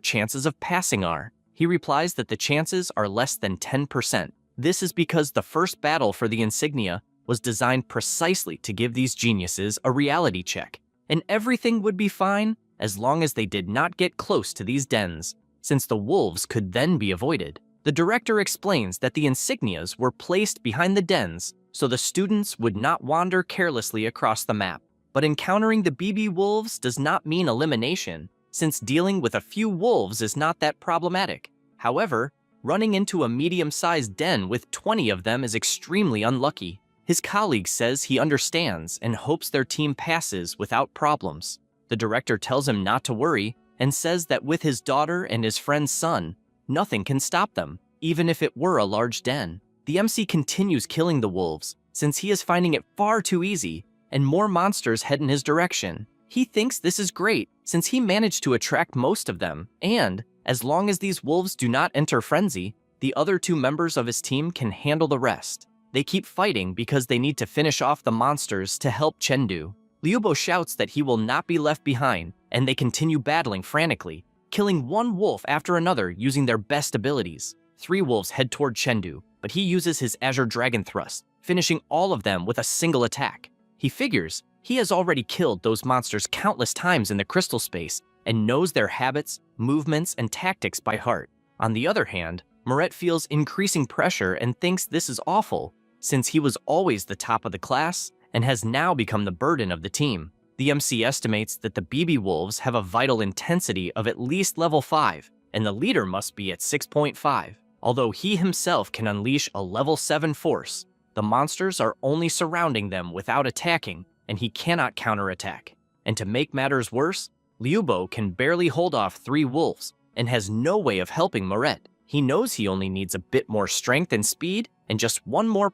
S1: chances of passing are. He replies that the chances are less than 10%. This is because the first battle for the insignia was designed precisely to give these geniuses a reality check, and everything would be fine as long as they did not get close to these dens, since the wolves could then be avoided. The director explains that the insignias were placed behind the dens so the students would not wander carelessly across the map. But encountering the BB wolves does not mean elimination, since dealing with a few wolves is not that problematic. However, running into a medium-sized den with 20 of them is extremely unlucky. His colleague says he understands and hopes their team passes without problems. The director tells him not to worry and says that with his daughter and his friend's son, nothing can stop them, even if it were a large den. The MC continues killing the wolves, since he is finding it far too easy, and more monsters head in his direction. He thinks this is great, since he managed to attract most of them, and, as long as these wolves do not enter frenzy, the other two members of his team can handle the rest. They keep fighting because they need to finish off the monsters to help Chengdu. Liubo shouts that he will not be left behind, and they continue battling frantically, killing one wolf after another using their best abilities. 3 wolves head toward Chengdu, but he uses his Azure Dragon Thrust, finishing all of them with a single attack. He figures he has already killed those monsters countless times in the crystal space and knows their habits, movements, and tactics by heart. On the other hand, Moret feels increasing pressure and thinks this is awful, since he was always the top of the class and has now become the burden of the team. The MC estimates that the BB Wolves have a vital intensity of at least level 5, and the leader must be at 6.5. Although he himself can unleash a level 7 force, the monsters are only surrounding them without attacking, and he cannot counterattack. And to make matters worse, Liubo can barely hold off 3 wolves and has no way of helping Moret. He knows he only needs a bit more strength and speed, and just 1% more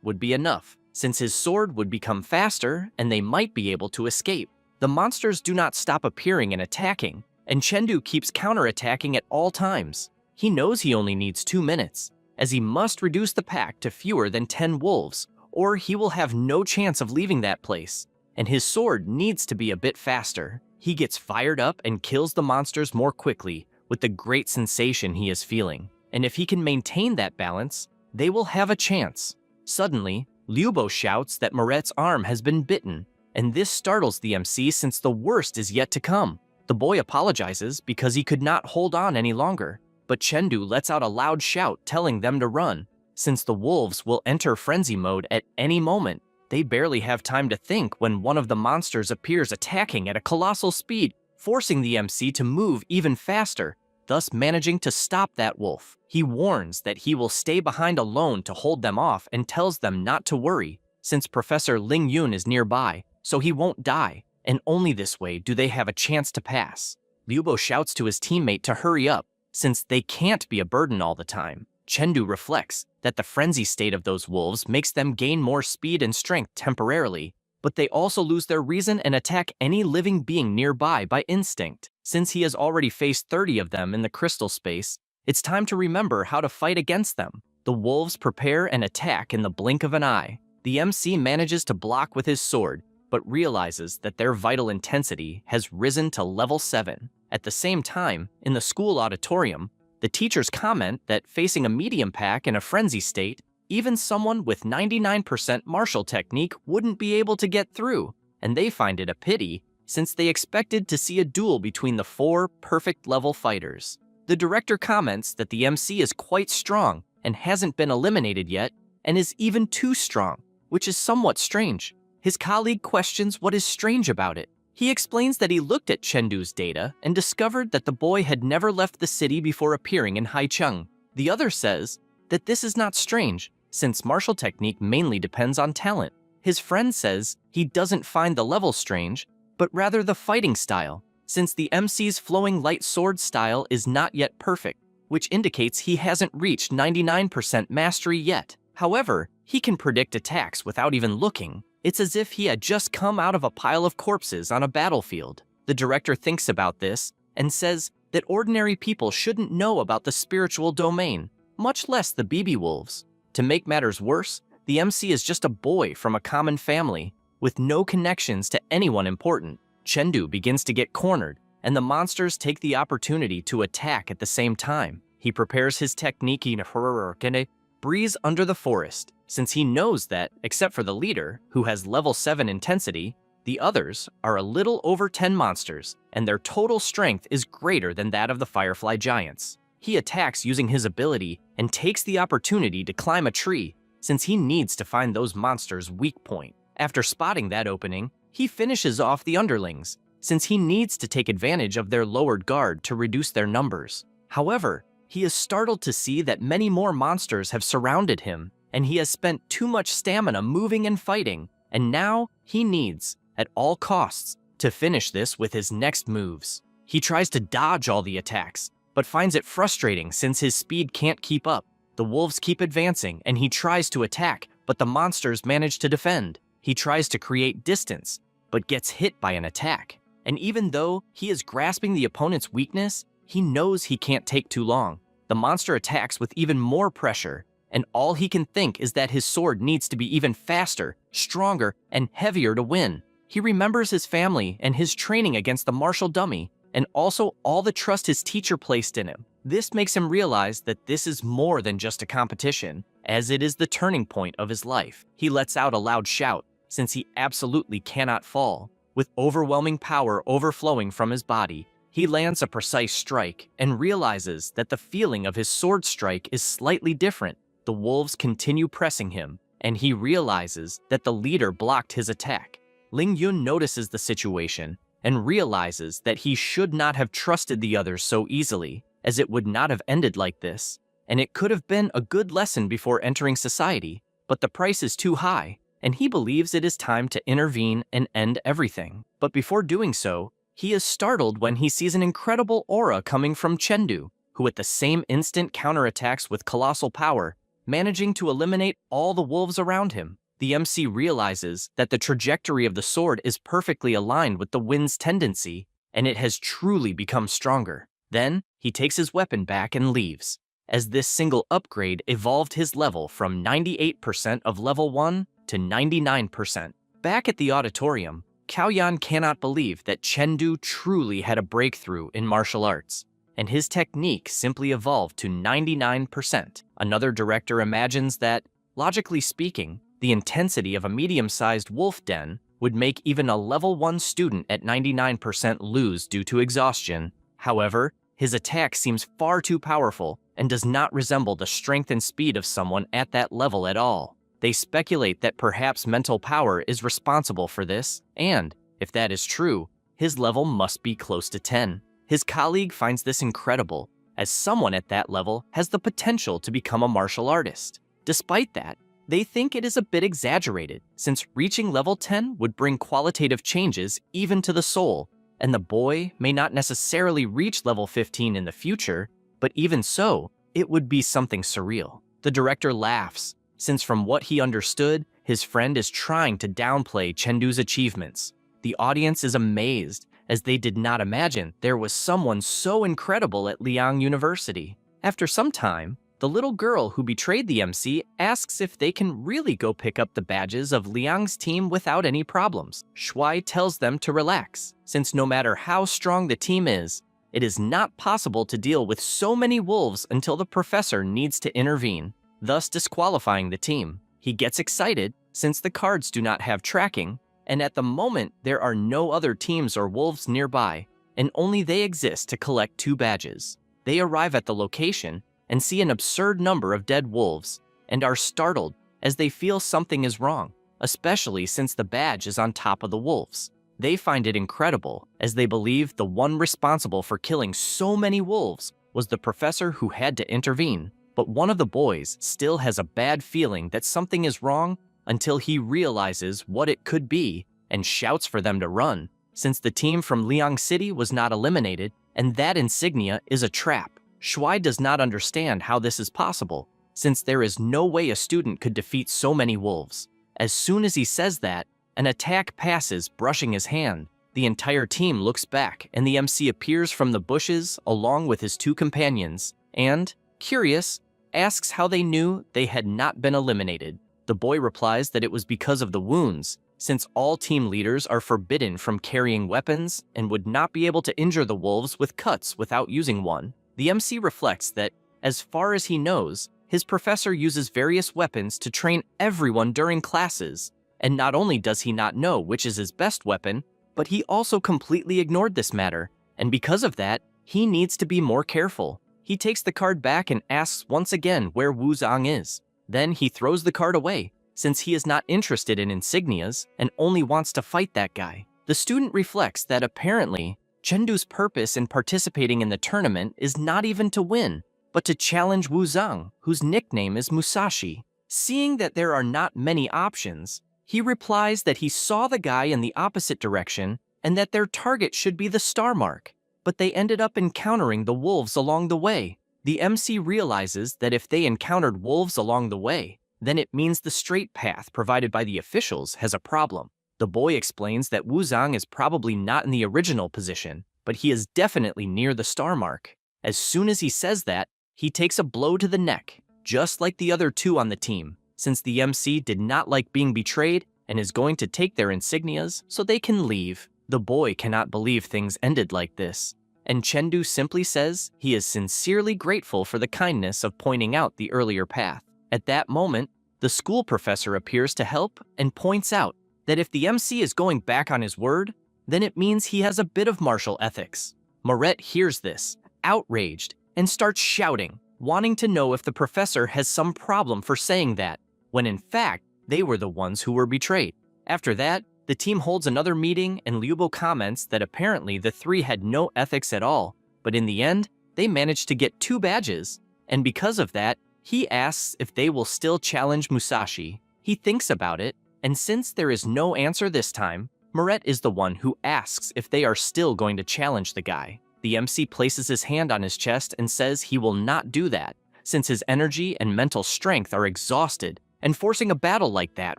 S1: would be enough, since his sword would become faster and they might be able to escape. The monsters do not stop appearing and attacking, and Chengdu keeps counterattacking at all times. He knows he only needs 2 minutes, as he must reduce the pack to fewer than 10 wolves, or he will have no chance of leaving that place, and his sword needs to be a bit faster. He gets fired up and kills the monsters more quickly with the great sensation he is feeling, and if he can maintain that balance, they will have a chance. Suddenly, Liubo shouts that Moret's arm has been bitten, and this startles the MC since the worst is yet to come. The boy apologizes because he could not hold on any longer, but Chengdu lets out a loud shout telling them to run, since the wolves will enter frenzy mode at any moment. They barely have time to think when one of the monsters appears attacking at a colossal speed, forcing the MC to move even faster, thus managing to stop that wolf. He warns that he will stay behind alone to hold them off and tells them not to worry, since Professor Ling Yun is nearby, so he won't die, and only this way do they have a chance to pass. Liubo shouts to his teammate to hurry up, since they can't be a burden all the time. Chengdu reflects that the frenzy state of those wolves makes them gain more speed and strength temporarily, but they also lose their reason and attack any living being nearby by instinct. Since he has already faced 30 of them in the crystal space, it's time to remember how to fight against them. The wolves prepare and attack in the blink of an eye. The MC manages to block with his sword, but realizes that their vital intensity has risen to level 7. At the same time, in the school auditorium, the teachers comment that facing a medium pack in a frenzy state, even someone with 99% martial technique wouldn't be able to get through, and they find it a pity since they expected to see a duel between the 4 perfect level fighters. The director comments that the MC is quite strong and hasn't been eliminated yet, and is even too strong, which is somewhat strange. His colleague questions what is strange about it. He explains that he looked at Chengdu's data and discovered that the boy had never left the city before appearing in Haicheng. The other says that this is not strange, since martial technique mainly depends on talent. His friend says he doesn't find the level strange, but rather the fighting style, since the MC's flowing light sword style is not yet perfect, which indicates he hasn't reached 99% mastery yet. However, he can predict attacks without even looking. It's as if he had just come out of a pile of corpses on a battlefield. The director thinks about this and says that ordinary people shouldn't know about the spiritual domain, much less the BB wolves. To make matters worse, the MC is just a boy from a common family with no connections to anyone important. Chengdu begins to get cornered, and the monsters take the opportunity to attack at the same time. He prepares his technique in a breeze under the forest, since he knows that, except for the leader, who has level 7 intensity, the others are a little over 10 monsters, and their total strength is greater than that of the Firefly Giants. He attacks using his ability and takes the opportunity to climb a tree, since he needs to find those monsters' weak point. After spotting that opening, he finishes off the underlings, since he needs to take advantage of their lowered guard to reduce their numbers. However, he is startled to see that many more monsters have surrounded him, and he has spent too much stamina moving and fighting, and now he needs, at all costs, to finish this with his next moves. He tries to dodge all the attacks, but finds it frustrating since his speed can't keep up. The wolves keep advancing, and he tries to attack, but the monsters manage to defend. He tries to create distance, but gets hit by an attack. And even though he is grasping the opponent's weakness, he knows he can't take too long. The monster attacks with even more pressure, and all he can think is that his sword needs to be even faster, stronger, and heavier to win. He remembers his family and his training against the martial dummy, and also all the trust his teacher placed in him. This makes him realize that this is more than just a competition, as it is the turning point of his life. He lets out a loud shout, since he absolutely cannot fall. With overwhelming power overflowing from his body, he lands a precise strike and realizes that the feeling of his sword strike is slightly different. The wolves continue pressing him, and he realizes that the leader blocked his attack. Ling Yun notices the situation and realizes that he should not have trusted the others so easily, as it would not have ended like this, and it could have been a good lesson before entering society, but the price is too high, and he believes it is time to intervene and end everything. But before doing so, he is startled when he sees an incredible aura coming from Chengdu, who at the same instant counterattacks with colossal power, managing to eliminate all the wolves around him. The MC realizes that the trajectory of the sword is perfectly aligned with the wind's tendency, and it has truly become stronger. Then, he takes his weapon back and leaves, as this single upgrade evolved his level from 98% of level 1 to 99%. Back at the auditorium, Kaoyan cannot believe that Chengdu truly had a breakthrough in martial arts, and his technique simply evolved to 99%. Another director imagines that, logically speaking, the intensity of a medium-sized wolf den would make even a level 1 student at 99% lose due to exhaustion. However, his attack seems far too powerful and does not resemble the strength and speed of someone at that level at all. They speculate that perhaps mental power is responsible for this, and, if that is true, his level must be close to 10. His colleague finds this incredible, as someone at that level has the potential to become a martial artist. Despite that, they think it is a bit exaggerated, since reaching level 10 would bring qualitative changes even to the soul, and the boy may not necessarily reach level 15 in the future, but even so, it would be something surreal. The director laughs, since from what he understood, his friend is trying to downplay Chengdu's achievements. The audience is amazed, as they did not imagine there was someone so incredible at Liang University. After some time, the little girl who betrayed the MC asks if they can really go pick up the badges of Liang's team without any problems. Shuai tells them to relax, since no matter how strong the team is, it is not possible to deal with so many wolves until the professor needs to intervene, thus disqualifying the team. He gets excited, since the cards do not have tracking, and at the moment there are no other teams or wolves nearby, and only they exist to collect 2 badges. They arrive at the location and see an absurd number of dead wolves, and are startled as they feel something is wrong, especially since the badge is on top of the wolves. They find it incredible, as they believe the one responsible for killing so many wolves was the professor who had to intervene. But one of the boys still has a bad feeling that something is wrong until he realizes what it could be and shouts for them to run, since the team from Liang City was not eliminated, and that insignia is a trap. Shuai does not understand how this is possible, since there is no way a student could defeat so many wolves. As soon as he says that, an attack passes, brushing his hand. The entire team looks back, and the MC appears from the bushes along with his two companions, and, curious, asks how they knew they had not been eliminated. The boy replies that it was because of the wounds, since all team leaders are forbidden from carrying weapons and would not be able to injure the wolves with cuts without using one. The MC reflects that, as far as he knows, his professor uses various weapons to train everyone during classes, and not only does he not know which is his best weapon, but he also completely ignored this matter, and because of that, he needs to be more careful. He takes the card back and asks once again where Wu Zhang is. Then he throws the card away, since he is not interested in insignias and only wants to fight that guy. The student reflects that apparently, Chengdu's purpose in participating in the tournament is not even to win, but to challenge Wu Zhang, whose nickname is Musashi. Seeing that there are not many options, he replies that he saw the guy in the opposite direction and that their target should be the star mark, but they ended up encountering the wolves along the way. The MC realizes that if they encountered wolves along the way, then it means the straight path provided by the officials has a problem. The boy explains that Wu Zhang is probably not in the original position, but he is definitely near the star mark. As soon as he says that, he takes a blow to the neck, just like the other two on the team, since the MC did not like being betrayed and is going to take their insignias so they can leave. The boy cannot believe things ended like this, and Chengdu simply says he is sincerely grateful for the kindness of pointing out the earlier path. At that moment, the school professor appears to help and points out that if the MC is going back on his word, then it means he has a bit of martial ethics. Moret hears this, outraged, and starts shouting, wanting to know if the professor has some problem for saying that, when in fact, they were the ones who were betrayed. After that, the team holds another meeting and Liu Bo comments that apparently the three had no ethics at all, but in the end, they managed to get 2 badges, and because of that, he asks if they will still challenge Musashi. He thinks about it, and since there is no answer this time, Moret is the one who asks if they are still going to challenge the guy. The MC places his hand on his chest and says he will not do that, since his energy and mental strength are exhausted, and forcing a battle like that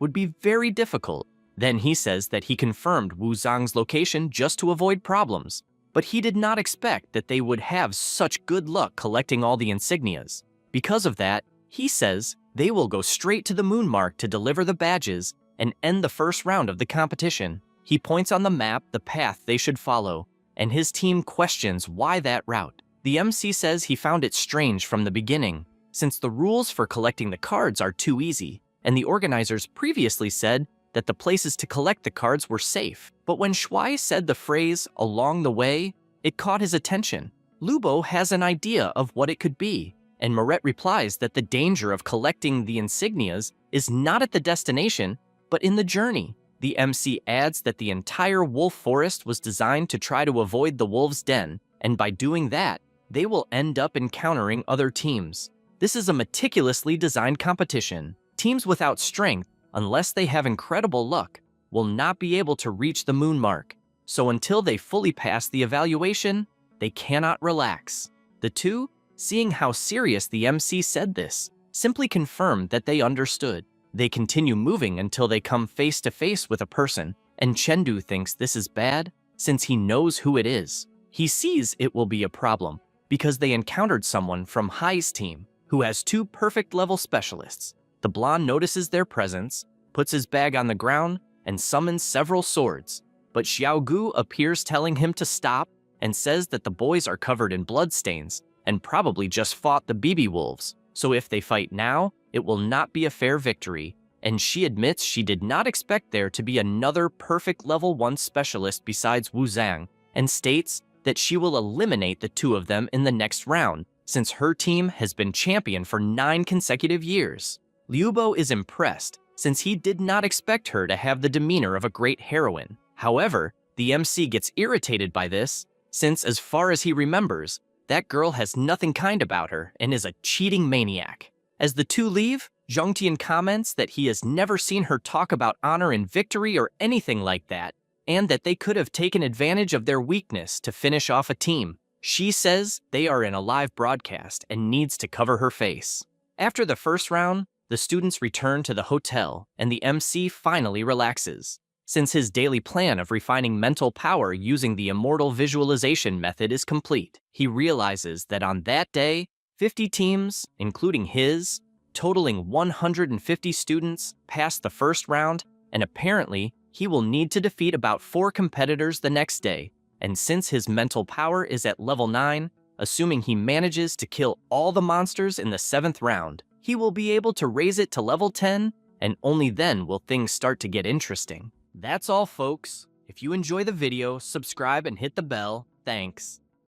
S1: would be very difficult. Then he says that he confirmed Wu Zhang's location just to avoid problems, but he did not expect that they would have such good luck collecting all the insignias. Because of that, he says they will go straight to the moon mark to deliver the badges and end the first round of the competition. He points on the map the path they should follow, and his team questions why that route. The MC says he found it strange from the beginning, since the rules for collecting the cards are too easy, and the organizers previously said that the places to collect the cards were safe. But when Shuai said the phrase, along the way, it caught his attention. Lubo has an idea of what it could be, and Moret replies that the danger of collecting the insignias is not at the destination, but in the journey. The MC adds that the entire wolf forest was designed to try to avoid the wolves' den, and by doing that, they will end up encountering other teams. This is a meticulously designed competition. Teams without strength, unless they have incredible luck, will not be able to reach the moon mark. So until they fully pass the evaluation, they cannot relax. The two, seeing how serious the MC said this, simply confirmed that they understood. They continue moving until they come face to face with a person, and Chengdu thinks this is bad since he knows who it is. He sees it will be a problem because they encountered someone from Hai's team who has 2 perfect level specialists. The blonde notices their presence, puts his bag on the ground, and summons several swords. But Xiaogu appears telling him to stop and says that the boys are covered in bloodstains and probably just fought the BB wolves. So if they fight now, it will not be a fair victory, and she admits she did not expect there to be another perfect level 1 specialist besides Wu Zhang, and states that she will eliminate the 2 of them in the next round, since her team has been champion for 9 consecutive years. Liu Bo is impressed, since he did not expect her to have the demeanor of a great heroine. However, the MC gets irritated by this, since as far as he remembers, that girl has nothing kind about her and is a cheating maniac. As the 2 leave, Zhongtian comments that he has never seen her talk about honor and victory or anything like that, and that they could have taken advantage of their weakness to finish off a team. She says they are in a live broadcast and needs to cover her face. After the first round, the students return to the hotel and the MC finally relaxes. Since his daily plan of refining mental power using the immortal visualization method is complete, he realizes that on that day, 50 teams, including his, totaling 150 students, passed the first round, and apparently, he will need to defeat about 4 competitors the next day. And since his mental power is at level 9, assuming he manages to kill all the monsters in the 7th round, he will be able to raise it to level 10, and only then will things start to get interesting. That's all, folks. If you enjoy the video, subscribe and hit the bell. Thanks.